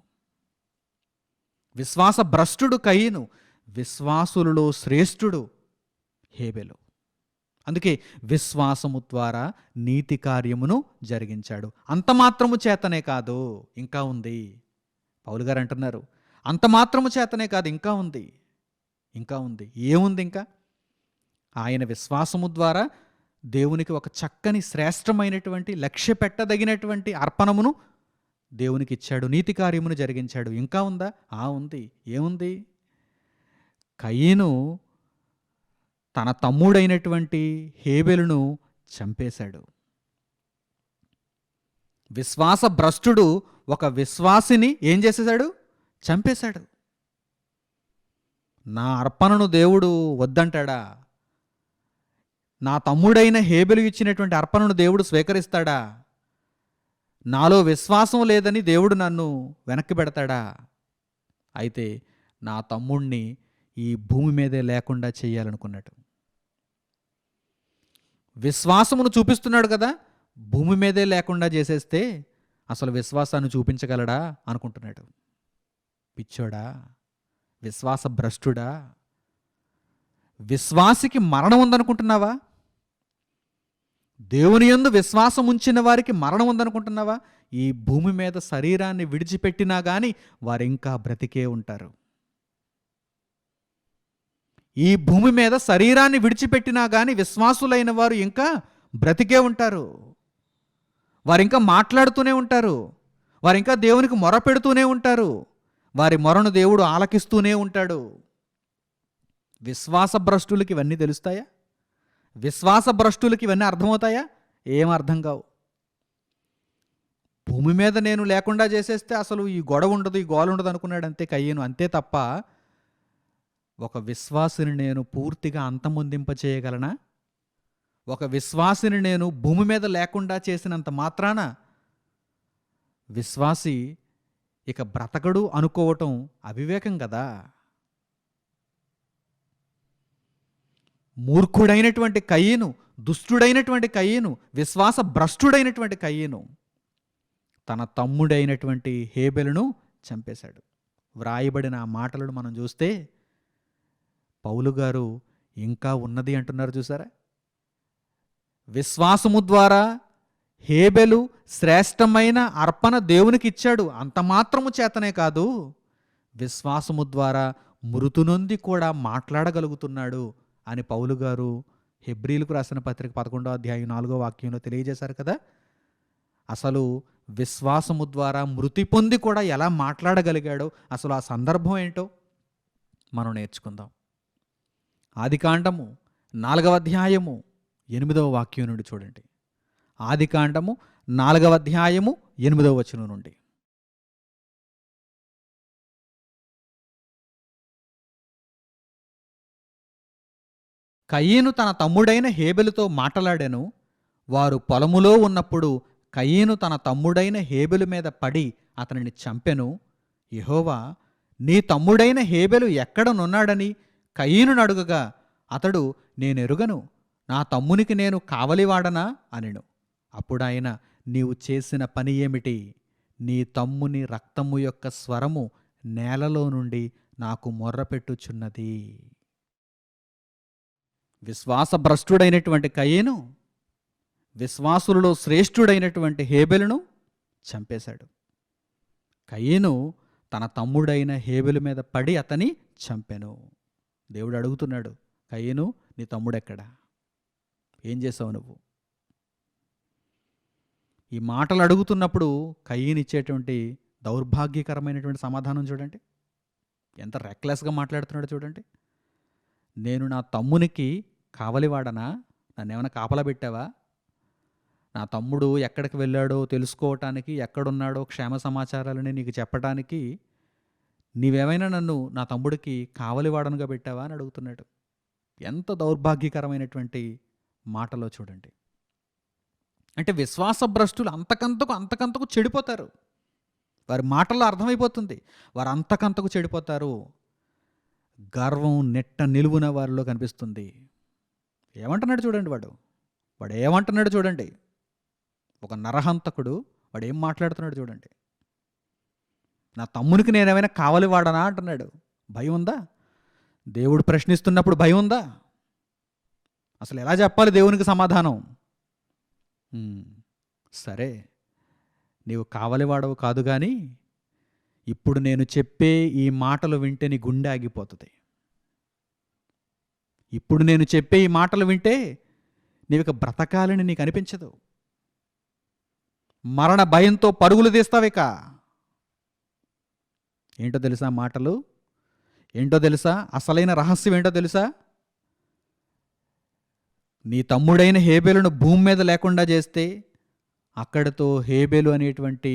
విశ్వాస భ్రష్టుడు కయీను, విశ్వాసులలో శ్రేష్ఠుడు హేబెలు. అందుకే విశ్వాసము ద్వారా నీతి కార్యమును జరిగించాడు. అంత మాత్రము చేతనే కాదు, ఇంకా ఉంది. పౌలు గారు అంటున్నారు, అంత మాత్రము చేతనే కాదు, ఇంకా ఉంది. ఏముంది ఇంకా? ఆయన విశ్వాసము ద్వారా దేవునికి ఒక చక్కని శ్రేష్టమైనటువంటి లక్ష్య పెట్టదగినటువంటి అర్పణమును దేవునికి ఇచ్చాడు, నీతి కార్యమును జరిగించాడు. ఇంకా ఉందా? ఉంది. ఏముంది? కయీను తన తమ్ముడైనటువంటి హేబెలును చంపేశాడు. విశ్వాస భ్రష్టుడు ఒక విశ్వాసిని ఏం చేసేశాడు? చంపేశాడు. నా అర్పణను దేవుడు వద్దంటాడా? నా తమ్ముడైన హేబెలు ఇచ్చినటువంటి అర్పణను దేవుడు స్వీకరిస్తాడా? నాలో విశ్వాసం లేదని దేవుడు నన్ను వెనక్కి పెడతాడా? అయితే నా తమ్ముణ్ణి ఈ భూమి మీదే లేకుండా చేయాలనుకున్నాడు. విశ్వాసమును చూపిస్తున్నాడు కదా, భూమి మీదే లేకుండా చేసేస్తే అసలు విశ్వాసాన్ని చూపించగలడా అనుకుంటున్నాడు. పిచ్చోడా, విశ్వాస భ్రష్టుడా, విశ్వాసికి మరణం ఉందనుకుంటున్నావా? దేవుని యందు విశ్వాసం ఉంచిన వారికి మరణం ఉందనుకుంటున్నావా? ఈ భూమి మీద శరీరాన్ని విడిచిపెట్టినా కానీ వారు ఇంకా బ్రతికే ఉంటారు. ఈ భూమి మీద శరీరాన్ని విడిచిపెట్టినా కానీ విశ్వాసులైన వారు ఇంకా బ్రతికే ఉంటారు. వారు ఇంకా మాట్లాడుతూనే ఉంటారు, వారు ఇంకా దేవునికి మొర పెడుతూనే ఉంటారు, వారి మొరను దేవుడు ఆలకిస్తూనే ఉంటాడు. విశ్వాస భ్రష్టులకి ఇవన్నీ తెలుస్తాయా? విశ్వాస భ్రష్టులకి ఇవన్నీ అర్థమవుతాయా? ఏం అర్థం కావు. భూమి మీద నేను లేకుండా చేసేస్తే అసలు ఈ గొడవ ఉండదు, ఈ గోల ఉండదు అనుకున్నాడు అంతే కయ్యను. అంతే తప్ప ఒక విశ్వాసిని నేను పూర్తిగా అంతమొందింప చేయగలనా? ఒక విశ్వాసిని నేను భూమి మీద లేకుండా చేసినంత మాత్రాన విశ్వాసి ఇక బ్రతకడు అనుకోవటం అవివేకం కదా. మూర్ఖుడైనటువంటి కయీను, దుష్టుడైనటువంటి కయీను, విశ్వాస భ్రష్టుడైనటువంటి కయీను తన తమ్ముడైనటువంటి హేబెలును చంపేశాడు. వ్రాయబడిన ఆ మాటలను మనం చూస్తే పౌలు గారు ఇంకా ఉన్నది అంటున్నారు చూసారా. విశ్వాసము ద్వారా హేబెలు శ్రేష్టమైన అర్పణ దేవునికి ఇచ్చాడు, అంత మాత్రము చేతనే కాదు, విశ్వాసము ద్వారా మృతు నొంది కూడా మాట్లాడగలుగుతున్నాడు అని పౌలు గారు హెబ్రీలకు రాసిన పత్రిక 11వ అధ్యాయం 4వ వాక్యంలో తెలియజేశారు కదా. అసలు విశ్వాసము ద్వారా మృతి పొంది కూడా ఎలా మాట్లాడగలిగాడో అసలు ఆ సందర్భం ఏంటో మనం నేర్చుకుందాం. ఆదికాండము 4వ అధ్యాయము 8వ వాక్యం నుండి చూడండి. ఆదికాండము 4వ అధ్యాయము 8వ వచనం నుండి. కయీను తన తమ్ముడైన హేబెలుతో మాటలాడెను. వారు పొలములో ఉన్నప్పుడు కయీను తన తమ్ముడైన హేబెలు మీద పడి అతనిని చంపెను. యెహోవా, నీ తమ్ముడైన హేబెలు ఎక్కడనున్నాడని కయీనును అడుగగా అతడు, నేనెరుగను, నా తమ్మునికి నేను కావలివాడనా అనెను. అప్పుడాయన, నీవు చేసిన పని ఏమిటి? నీ తమ్ముని రక్తము యొక్క స్వరము నేలలో నుండి నాకు మొర్రపెట్టుచున్నది. విశ్వాసభ్రష్టుడైనటువంటి కయీను విశ్వాసులలో శ్రేష్ఠుడైనటువంటి హేబెలును చంపేశాడు. కయీను తన తమ్ముడైన హేబెలు మీద పడి అతని చంపెను. దేవుడు అడుగుతున్నాడు, కయీను, నీ తమ్ముడెక్కడా? ఏం చేసావు నువ్వు? ఈ మాటలు అడుగుతున్నప్పుడు కయీను ఇచ్చేటువంటి దౌర్భాగ్యకరమైనటువంటి సమాధానం చూడండి. ఎంత రెక్లెస్గా మాట్లాడుతున్నాడు చూడండి. నేను నా తమ్మునికి కావలివాడనా? నన్నేమైనా కాపలా పెట్టావా? నా తమ్ముడు ఎక్కడికి వెళ్ళాడో తెలుసుకోవటానికి, ఎక్కడున్నాడో క్షేమ సమాచారాలని నీకు చెప్పడానికి నీవేమైనా నన్ను నా తమ్ముడికి కావలివాడనుగా పెట్టావా అని అడుగుతున్నాడు. ఎంత దౌర్భాగ్యకరమైనటువంటి మాటలో చూడండి. అంటే విశ్వాసభ్రష్టులు అంతకంతకు చెడిపోతారు. వారి మాటల్లో అర్థమైపోతుంది, వారు అంతకంతకు చెడిపోతారు. గర్వం నెట్ట నిలువున వారిలో కనిపిస్తుంది. ఏమంటున్నాడు చూడండి, వాడు ఏమంటున్నాడు చూడండి. ఒక నరహంతకుడు వాడు ఏం మాట్లాడుతున్నాడు చూడండి. నా తమ్మునికి నేనేమైనా కావలివాడనా అంటున్నాడు. భయం ఉందా? దేవుడు ప్రశ్నిస్తున్నప్పుడు భయం ఉందా? అసలు ఎలా చెప్పాలి దేవునికి సమాధానం? సరే, నీవు కావలివాడవు కాదు, కానీ ఇప్పుడు నేను చెప్పే ఈ మాటలు వింటే నీ గుండె ఆగిపోతుంది. ఇప్పుడు నేను చెప్పే ఈ మాటలు వింటే నీవిక బ్రతకాలని నీకు అనిపించదు. మరణ భయంతో పరుగులు తీస్తావిక. ఏంటో తెలుసా మాటలు? ఏంటో తెలుసా? అసలైన రహస్యం ఏంటో తెలుసా? నీ తమ్ముడైన హేబెలును భూమి మీద లేకుండా చేస్తే అక్కడితో హేబెలు అనేటువంటి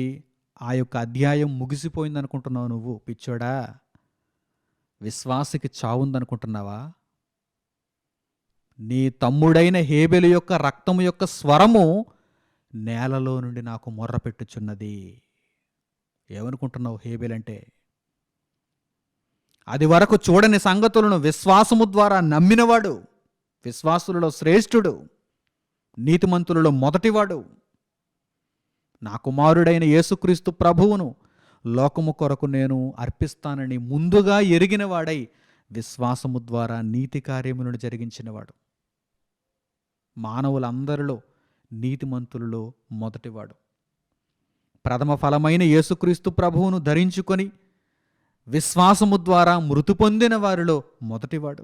ఆ యొక్క అధ్యాయం ముగిసిపోయిందనుకుంటున్నావు నువ్వు పిచ్చోడా. విశ్వాసికి చావుందనుకుంటున్నావా? నీ తమ్ముడైన హేబెలు యొక్క రక్తము యొక్క స్వరము నేలలో నుండి నాకు మొర్రపెట్టుచున్నది. ఏమనుకుంటున్నావు హేబెల్ అంటే? అది వరకు చూడని సంగతులను విశ్వాసము ద్వారా నమ్మినవాడు, విశ్వాసులలో శ్రేష్ఠుడు, నీతిమంతులలో మొదటివాడు, నా కుమారుడైన యేసుక్రీస్తు ప్రభువును లోకము కొరకు నేను అర్పిస్తానని ముందుగా ఎరిగినవాడై విశ్వాసము ద్వారా నీతి కార్యములను జరిగించినవాడు, మానవులందరిలో నీతిమంతులలో మొదటివాడు, ప్రథమ ఫలమైన యేసుక్రీస్తు ప్రభువును ధరించుకొని విశ్వాసము ద్వారా మృతి పొందిన వారిలో మొదటివాడు.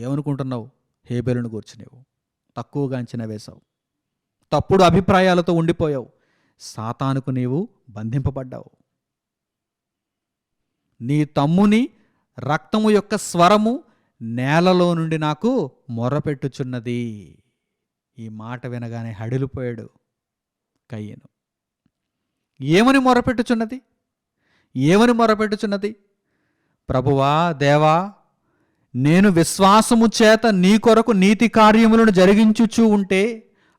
ఏమనుకుంటున్నావు హేబెలును గూర్చి? నీవు తక్కువగా అంచనా వేశావు, తప్పుడు అభిప్రాయాలతో ఉండిపోయావు, సాతానుకు నీవు బంధింపబడ్డావు. నీ తమ్ముని రక్తము యొక్క స్వరము నేలలో నుండి నాకు మొర్రపెట్టుచున్నది. ఈ మాట వినగానే హడిలిపోయాడు కయ్యను. ఏమని మొర్రపెట్టుచున్నది? ఏమని మొర్రపెట్టుచున్నది? ప్రభువా, దేవా, నేను విశ్వాసము చేత నీ కొరకు నీతి కార్యములను జరిగించుచూ ఉంటే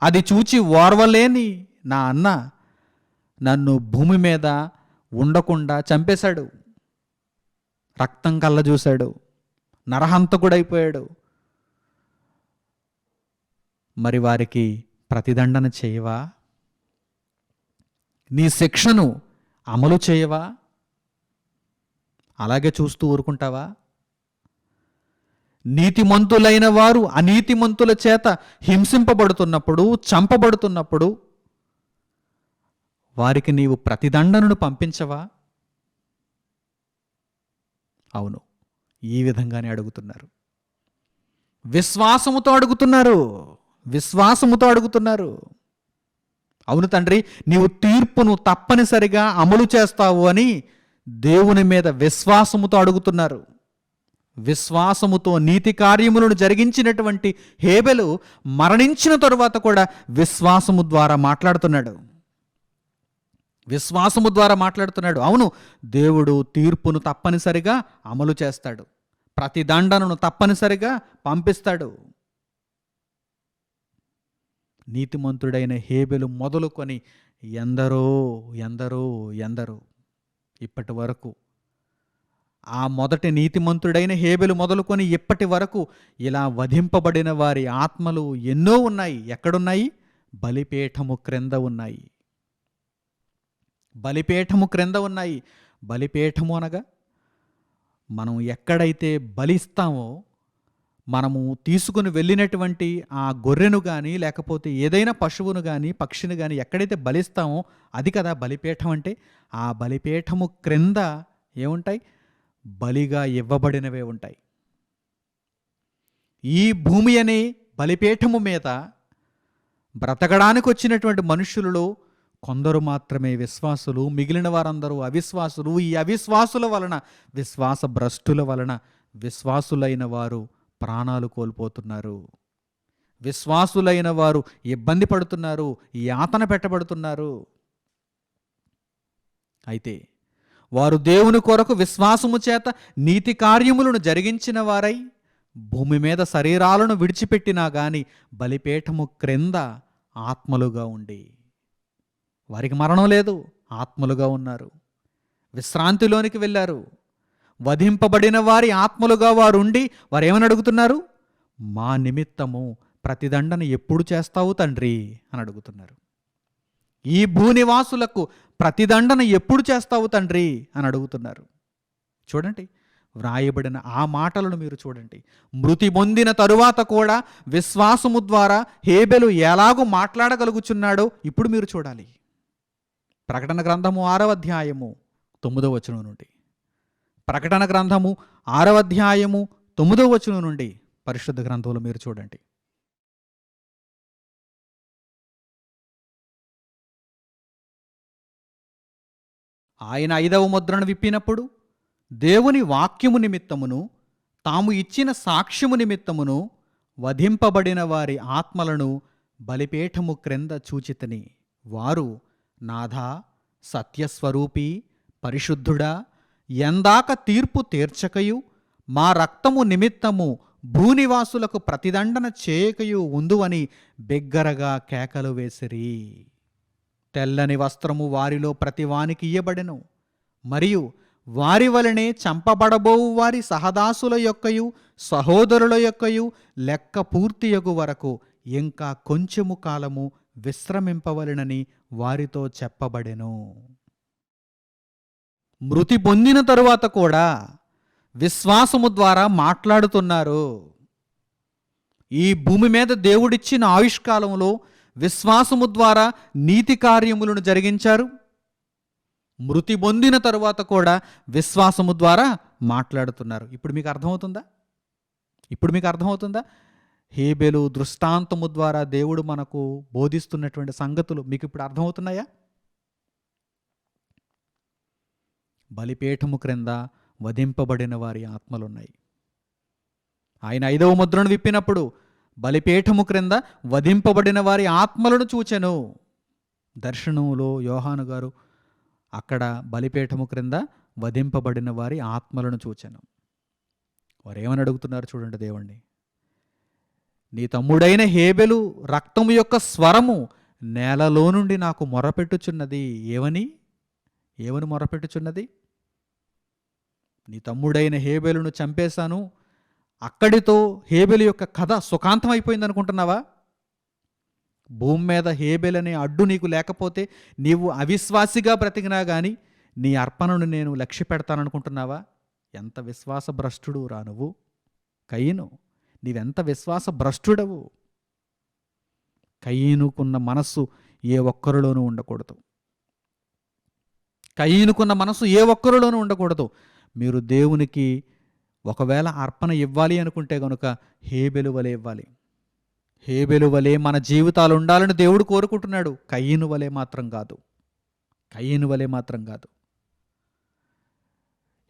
అది చూచి ఓర్వలేని నా అన్న నన్ను భూమి మీద ఉండకుండా చంపేశాడు, రక్తం కళ్ళ చూశాడు, నరహంతకుడైపోయాడు, మరి వారికి ప్రతిదండన చేయవా? నీ శిక్షను అమలు చేయవా? అలాగే చూస్తూ ఊరుకుంటావా? నీతిమంతులైన వారు అనీతిమంతుల చేత హింసింపబడుతున్నప్పుడు, చంపబడుతున్నప్పుడు వారికి నీవు ప్రతిదండనను పంపించవా? అవును, ఈ విధంగానే అడుగుతున్నారు. విశ్వాసముతో అడుగుతున్నారు. విశ్వాసముతో అడుగుతున్నారు. అవును తండ్రి, నీవు తీర్పును తప్పనిసరిగా అమలు చేస్తావు అని దేవుని మీద విశ్వాసముతో అడుగుతున్నారు. విశ్వాసముతో నీతి కార్యములను జరిగించినటువంటి హేబెలు మరణించిన తరువాత కూడా విశ్వాసము ద్వారా మాట్లాడుతున్నాడు. విశ్వాసము ద్వారా మాట్లాడుతున్నాడు. అవును, దేవుడు తీర్పును తప్పనిసరిగా అమలు చేస్తాడు. ప్రతి దండనను తప్పనిసరిగా పంపిస్తాడు. నీతిమంతుడైన హేబెలు మొదలుకొని ఎందరో ఎందరో ఎందరో ఇప్పటి వరకు, ఆ మొదటి నీతిమంతుడైన హేబెలు మొదలుకొని ఇప్పటి వరకు ఇలా వధింపబడిన వారి ఆత్మలు ఎన్నో ఉన్నాయి. ఎక్కడున్నాయి? బలిపీఠము క్రింద ఉన్నాయి. బలిపీఠము క్రింద ఉన్నాయి. బలిపీఠము అనగా మనం ఎక్కడైతే బలిస్తామో, మనము తీసుకుని వెళ్ళినటువంటి ఆ గొర్రెను కానీ లేకపోతే ఏదైనా పశువును కానీ పక్షిని కానీ ఎక్కడైతే బలిస్తామో అది కదా బలిపీఠం అంటే. ఆ బలిపీఠము క్రింద ఏముంటాయి? బలిగా ఇవ్వబడినవే ఉంటాయి. ఈ భూమి అనే బలిపీఠము మీద బ్రతకడానికి వచ్చినటువంటి మనుషులలో కొందరు మాత్రమే విశ్వాసులు, మిగిలిన వారందరూ అవిశ్వాసులు. ఈ అవిశ్వాసుల వలన, విశ్వాస భ్రష్టుల వలన విశ్వాసులైన వారు ప్రాణాలు కోల్పోతున్నారు. విశ్వాసులైన వారు ఇబ్బంది పడుతున్నారు, యాతన పెట్టబడుతున్నారు. అయితే వారు దేవుని కొరకు విశ్వాసము చేత నీతి కార్యములను జరిగించిన వారై భూమి మీద శరీరాలను విడిచిపెట్టినా గాని బలిపీఠము క్రింద ఆత్మలుగా ఉండి, వారికి మరణం లేదు, ఆత్మలుగా ఉన్నారు. విశ్రాంతిలోనికి వెళ్ళారు. వధింపబడిన వారి ఆత్మలుగా వారు ఉండి వారు ఏమని అడుగుతున్నారు? మా నిమిత్తము ప్రతిదండన ఎప్పుడు చేస్తావు తండ్రి అని అడుగుతున్నారు. ఈ భూనివాసులకు ప్రతిదండన ఎప్పుడు చేస్తావు తండ్రి అని అడుగుతున్నారు. చూడండి, వ్రాయబడిన ఆ మాటలను మీరు చూడండి. మృతి పొందిన తరువాత కూడా విశ్వాసము ద్వారా హేబెలు ఎలాగూ మాట్లాడగలుగుచున్నాడో ఇప్పుడు మీరు చూడాలి. ప్రకటన గ్రంథము 6వ అధ్యాయము 9వ వచనం నుండి, ప్రకటన గ్రంథము 6వ అధ్యాయము 9వ వచనం నుండి పరిశుద్ధ గ్రంథంలో మీరు చూడండి. ఆయన 5వ ముద్రను విప్పినప్పుడు దేవుని వాక్యము నిమిత్తమును తాము ఇచ్చిన సాక్ష్యము నిమిత్తమును వధింపబడిన వారి ఆత్మలను బలిపీఠము క్రింద చూచితిని. వారు, నాథా, సత్యస్వరూపి, పరిశుద్ధుడా, ఎందాక తీర్పు తీర్చకయు మా రక్తము నిమిత్తము భూనివాసులకు ప్రతిదండన చేయకయు ఉందువని బిగ్గరగా కేకలు వేసిరి. తెల్లని వస్త్రము వారిలో ప్రతివానికి ఇయ్యబడెను. మరియు వారి వలనే చంపబడబోవు వారి సహదాసుల యొక్కయు సహోదరుల యొక్కయు లెక్క పూర్తియగు వరకు ఇంకా కొంచెము కాలము విశ్రమింపవలెనని వారితో చెప్పబడెను. మృతి పొందిన తరువాత కూడా విశ్వాసము ద్వారా మాట్లాడుతున్నారు. ఈ భూమి మీద దేవుడిచ్చిన ఆయుష్కాలంలో విశ్వాసము ద్వారా నీతి కార్యములను జరిగించారు. మృతి పొందిన తరువాత కూడా విశ్వాసము ద్వారా మాట్లాడుతున్నారు. ఇప్పుడు మీకు అర్థమవుతుందా? ఇప్పుడు మీకు అర్థమవుతుందా? హేబెలు దృష్టాంతము ద్వారా దేవుడు మనకు బోధిస్తున్నటువంటి సంగతులు మీకు ఇప్పుడు అర్థమవుతున్నాయా? బలిపీఠము క్రింద వధింపబడిన వారి ఆత్మలున్నాయి. ఆయన 5వ ముద్రను విప్పినప్పుడు బలిపీఠము క్రింద వధింపబడిన వారి ఆత్మలను చూచెను. దర్శనంలో యోహాను గారు అక్కడ బలిపీఠము క్రింద వధింపబడిన వారి ఆత్మలను చూచెను. వారు ఏమని అడుగుతున్నారు చూడండి దేవుణ్ణి. నీ తమ్ముడైన హేబెలు రక్తము యొక్క స్వరము నేలలో నుండి నాకు మొరపెట్టుచున్నది. ఏమని మొరపెట్టుచున్నది? నీ తమ్ముడైన హేబెలును చంపేశాను, అక్కడితో హేబెలు యొక్క కథ సుఖాంతం అయిపోయింది అనుకుంటున్నావా? భూమి మీద హేబెల్ అనే అడ్డు నీకు లేకపోతే నీవు అవిశ్వాసిగా బ్రతికినా కానీ నీ అర్పణను నేను లక్ష్య పెడతాననుకుంటున్నావా? ఎంత విశ్వాస భ్రష్టుడు రా నువ్వు కయీను, నీవెంత విశ్వాస భ్రష్టుడవు. కయీనుకున్న మనస్సు ఏ ఒక్కరిలోనూ ఉండకూడదు. కయీనుకున్న మనస్సు ఏ ఒక్కరిలోనూ ఉండకూడదు. మీరు దేవునికి ఒకవేళ అర్పణ ఇవ్వాలి అనుకుంటే కనుక హేబెలు వలె ఇవ్వాలి. హేబెలు వలె మన జీవితాలు ఉండాలని దేవుడు కోరుకుంటున్నాడు. కయీను వలె మాత్రం కాదు. కయీను వలె మాత్రం కాదు.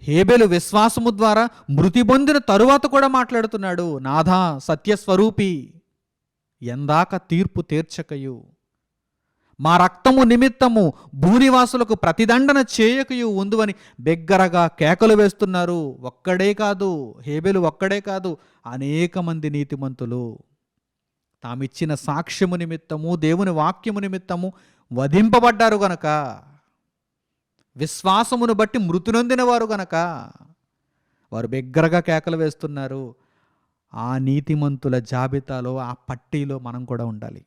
హేబెలు విశ్వాసము ద్వారా మృతి పొందిన తరువాత కూడా మాట్లాడుతున్నాడు. నాథా సత్యస్వరూపి, ఎందాక తీర్పు తీర్చకయు, మా రక్తము నిమిత్తము భూనివాసులకు ప్రతిదండన చేయకయు ఉందువని బిగ్గరగా కేకలు వేస్తున్నారు. ఒక్కడే కాదు, హేబెలు ఒక్కడే కాదు, అనేక మంది నీతిమంతులు తామిచ్చిన సాక్ష్యము నిమిత్తము, దేవుని వాక్యము నిమిత్తము వధింపబడ్డారు గనక, విశ్వాసమును బట్టి మృతి నొందిన వారు గనక వారు బిగ్గరగా కేకలు వేస్తున్నారు. ఆ నీతిమంతుల జాబితాలో, ఆ పట్టీలో మనం కూడా ఉండాలి.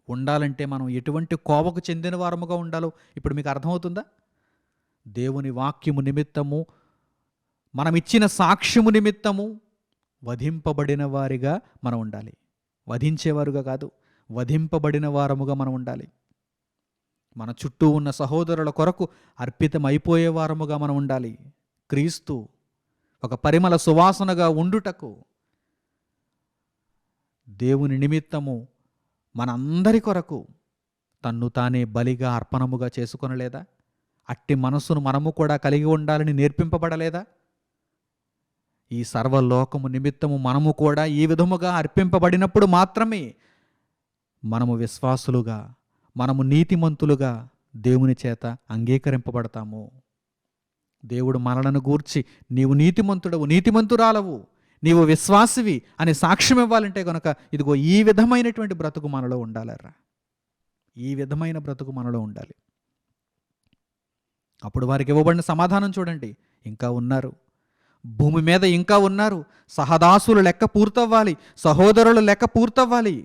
ఉండాలంటే మనం ఎటువంటి కోవకు చెందిన వారముగా ఉండాలో ఇప్పుడు మీకు అర్థమవుతుందా? దేవుని వాక్యము నిమిత్తము, మనం ఇచ్చిన సాక్ష్యము నిమిత్తము వధింపబడిన వారిగా మనం ఉండాలి. వధించేవారుగా కాదు, వధింపబడిన వారముగా మనం ఉండాలి. మన చుట్టూ ఉన్న సహోదరుల కొరకు అర్పితమైపోయే వారముగా మనం ఉండాలి. క్రీస్తు ఒక పరిమళ సువాసనగా ఉండుటకు దేవుని నిమిత్తము మనందరి కొరకు తన్ను తానే బలిగా అర్పణముగా చేసుకొనలేదా? అట్టి మనస్సును మనము కూడా కలిగి ఉండాలని నేర్పింపబడలేదా? ఈ సర్వలోకము నిమిత్తము మనము కూడా ఈ విధముగా అర్పింపబడినప్పుడు మాత్రమే మనము విశ్వాసులుగా, మనము నీతిమంతులుగా దేవుని చేత అంగీకరింపబడతాము. దేవుడు మనలను గూర్చి నీవు నీతిమంతుడవు, నీతిమంతురాలవు, నీవు విశ్వాసివి అని సాక్ష్యం ఇవ్వాలంటే కనుక ఇదిగో ఈ విధమైనటువంటి బ్రతుకు మనలో ఉండాలరా. ఈ విధమైన బ్రతుకు మనలో ఉండాలి. అప్పుడు వారికి ఇవ్వబడిన సమాధానం చూడండి. ఇంకా ఉన్నారు, భూమి మీద ఇంకా ఉన్నారు. సహదాసులు లెక్క పూర్తవ్వాలి, సహోదరుల లెక్క పూర్తవ్వాలి.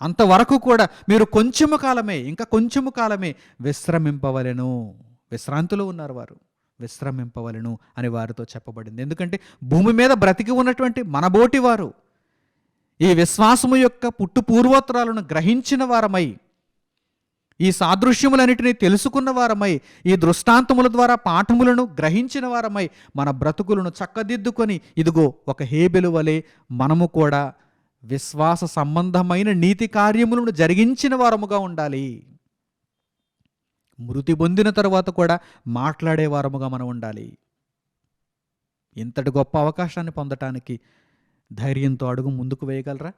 అంతవరకు కూడా మీరు కొంచెము కాలమే, ఇంకా కొంచెము కాలమే విశ్రమింపవలెను. విశ్రాంతిలో ఉన్నారు వారు, విశ్రమింపవలెను అని వారితో చెప్పబడింది. ఎందుకంటే భూమి మీద బ్రతికి ఉన్నటువంటి మనబోటి వారు ఈ విశ్వాసము యొక్క పుట్టు పూర్వోత్తరాలను గ్రహించిన వారమై, ఈ సాదృశ్యములన్నిటినీ తెలుసుకున్న వారమై, ఈ దృష్టాంతముల ద్వారా పాఠములను గ్రహించిన వారమై మన బ్రతుకులను చక్కదిద్దుకొని ఇదిగో ఒక హేబెలు వలె మనము కూడా విశ్వాస సంబంధమైన నీతి కార్యములను జరిగించిన వారముగా ఉండాలి. మృతి పొందిన తరువాత కూడా మాట్లాడే వారముగా మనం ఉండాలి. ఇంతటి గొప్ప అవకాశాన్ని పొందటానికి ధైర్యంతో అడుగు ముందుకు వేయగలరా?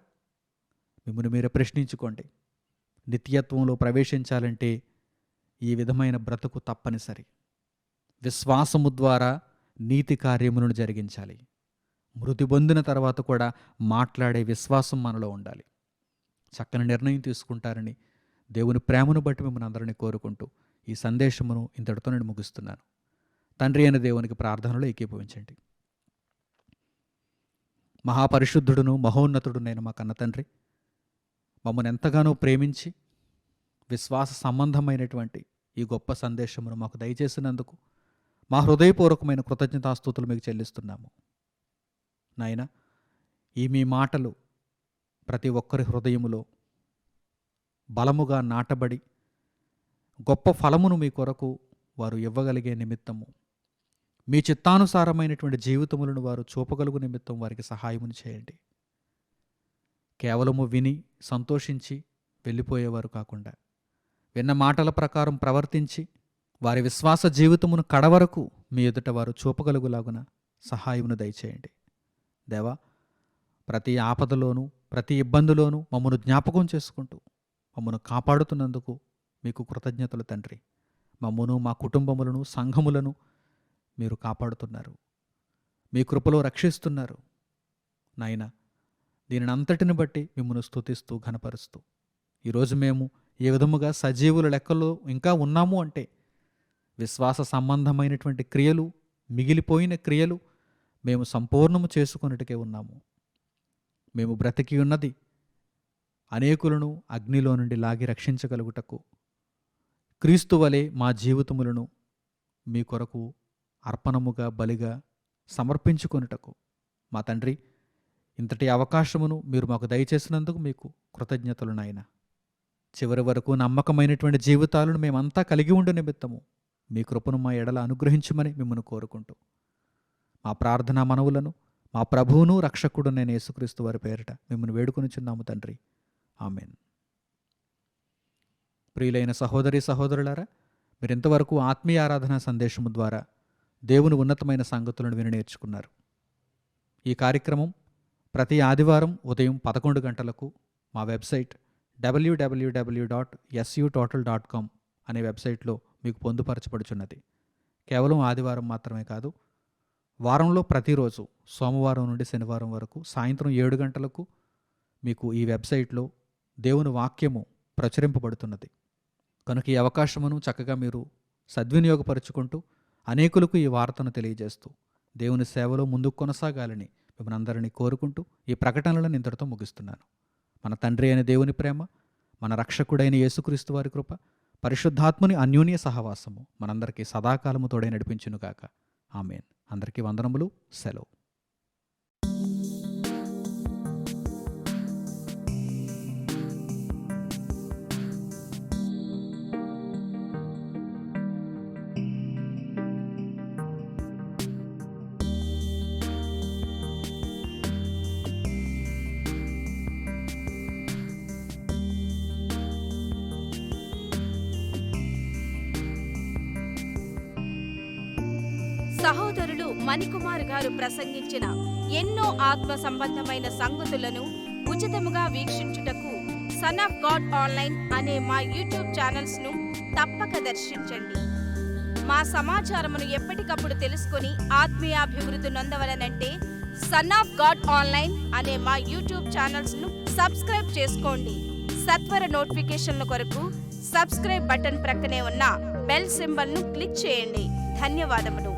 మిమ్మల్ని మీరే ప్రశ్నించుకోండి. నిత్యత్వంలో ప్రవేశించాలంటే ఈ విధమైన బ్రతుకు తప్పనిసరి. విశ్వాసము ద్వారా నీతి కార్యములను జరిగించాలి. మృతి పొందిన తర్వాత కూడా మాట్లాడే విశ్వాసం మనలో ఉండాలి. చక్కని నిర్ణయం తీసుకుంటారని దేవుని ప్రేమను బట్టి మిమ్మల్ని అందరినీ కోరుకుంటూ ఈ సందేశమును ఇంతటితో నేను ముగిస్తున్నాను. తండ్రి అయిన దేవునికి ప్రార్థనలో ఏకీభవించండి. మహాపరిశుద్ధుడును మహోన్నతుడునైన మా కన్న తండ్రి, మమ్మల్ని ఎంతగానో ప్రేమించి విశ్వాస సంబంధమైనటువంటి ఈ గొప్ప సందేశమును మాకు దయచేసినందుకు మా హృదయపూర్వకమైన కృతజ్ఞతాస్తుతులు మీకు చెల్లిస్తున్నాము. నాయనా, ఈ మీ మాటలు ప్రతి ఒక్కరి హృదయములో బలముగా నాటబడి గొప్ప ఫలమును మీ కొరకు వారు ఇవ్వగలిగే నిమిత్తము, మీ చిత్తానుసారమైనటువంటి జీవితములను వారు చూపగలుగు నిమిత్తం వారికి సహాయమును చేయండి. కేవలము విని సంతోషించి వెళ్ళిపోయేవారు కాకుండా, విన్న మాటల ప్రకారం ప్రవర్తించి వారి విశ్వాస జీవితమును కడవరకు మీ ఎదుట వారు చూపగలుగులాగున సహాయమును దయచేయండి. దేవా, ప్రతి ఆపదలోనూ ప్రతి ఇబ్బందిలోనూ మమ్మను జ్ఞాపకం చేసుకుంటూ మమ్మను కాపాడుతున్నందుకు మీకు కృతజ్ఞతలు తండ్రి. మమ్మను, మా కుటుంబములను, సంఘములను మీరు కాపాడుతున్నారు, మీ కృపలో రక్షిస్తున్నారు. నాయనా, దీనిని అంతటిని బట్టి మిమ్మల్ని స్తుతిస్తూ ఘనపరుస్తూ ఈరోజు మేము ఏ విధముగా సజీవుల లెక్కలో ఇంకా ఉన్నాము అంటే విశ్వాస సంబంధమైనటువంటి క్రియలు, మిగిలిపోయిన క్రియలు మేము సంపూర్ణము చేసుకొనుటకే ఉన్నాము. మేము బ్రతికి ఉన్నది అనేకులను అగ్నిలో నుండి లాగి రక్షించగలుగుటకు క్రీస్తు వలె మా జీవితములను మీ కొరకు అర్పణముగా బలిగా సమర్పించుకొనుటకు మా తండ్రి ఇంతటి అవకాశమును మీరు మాకు దయచేసినందుకు మీకు కృతజ్ఞతలు నాయన. చివరి వరకు నమ్మకమైనటువంటి జీవితాలను మేమంతా కలిగి ఉండు నిమిత్తము మీ కృపను మా ఎడల అనుగ్రహించమని మిమ్మల్ని కోరుకుంటూ మా ప్రార్థనా మనవులను మా ప్రభువును రక్షకుడు నేను యేసుక్రీస్తు వారి పేరిట మిమ్మల్ని వేడుకొనిచున్నాము తండ్రి. ఆమెన్. ప్రియులైన సహోదరి సహోదరులారా, మీరింతవరకు ఆత్మీయ ఆరాధనా సందేశము ద్వారా దేవుని ఉన్నతమైన సంగతులను విని నేర్చుకున్నారు. ఈ కార్యక్రమం ప్రతి ఆదివారం ఉదయం 11 గంటలకు మా వెబ్సైట్ www.sutotal.com అనే వెబ్సైట్లో మీకు పొందుపరచబడుచున్నది. కేవలం ఆదివారం మాత్రమే కాదు, వారంలో ప్రతిరోజు సోమవారం నుండి శనివారం వరకు సాయంత్రం 7 గంటలకు మీకు ఈ వెబ్సైట్లో దేవుని వాక్యము ప్రచురింపబడుతున్నది. కనుక ఈ అవకాశమును చక్కగా మీరు సద్వినియోగపరుచుకుంటూ అనేకులకు ఈ వార్తను తెలియజేస్తూ దేవుని సేవలో ముందుకు కొనసాగాలని మిమ్మల్ని అందరినీ కోరుకుంటూ ఈ ప్రకటనలను ఇంతటితో ముగిస్తున్నాను. మన తండ్రి అయిన దేవుని ప్రేమ, మన రక్షకుడైన యేసుక్రీస్తు వారి కృప, పరిశుద్ధాత్ముని అన్యోన్య సహవాసము మనందరికీ సదాకాలము తోడై నడిపించునుగాక. ఆమెన్. అందరికీ వందనములు. సెలవు. సహోదరులు మణికుమార్ గారు ప్రసంగించిన ఎన్నో ఆత్మ సంబంధమైన సంగతులను ఉచితముగా వీక్షించుటకు సన్ ఆఫ్ గాడ్ ఆన్లైన్ అనే మా యూట్యూబ్ ఛానల్స్ ను తప్పక దర్శించండి. మా సమాచారమును ఎప్పటికప్పుడు తెలుసుకొని ఆత్మీయాభివృద్ధి నొందవలనంటే సన్ ఆఫ్ గాడ్ ఆన్లైన్ అనే మా యూట్యూబ్ ఛానల్స్ ను సబ్స్క్రైబ్ చేసుకోండి. సత్వర నోటిఫికేషన్ల కొరకు సబ్స్క్రైబ్ బటన్ ప్రక్కనే ఉన్న బెల్ సింబల్ ను క్లిక్ చేయండి. ధన్యవాదములు.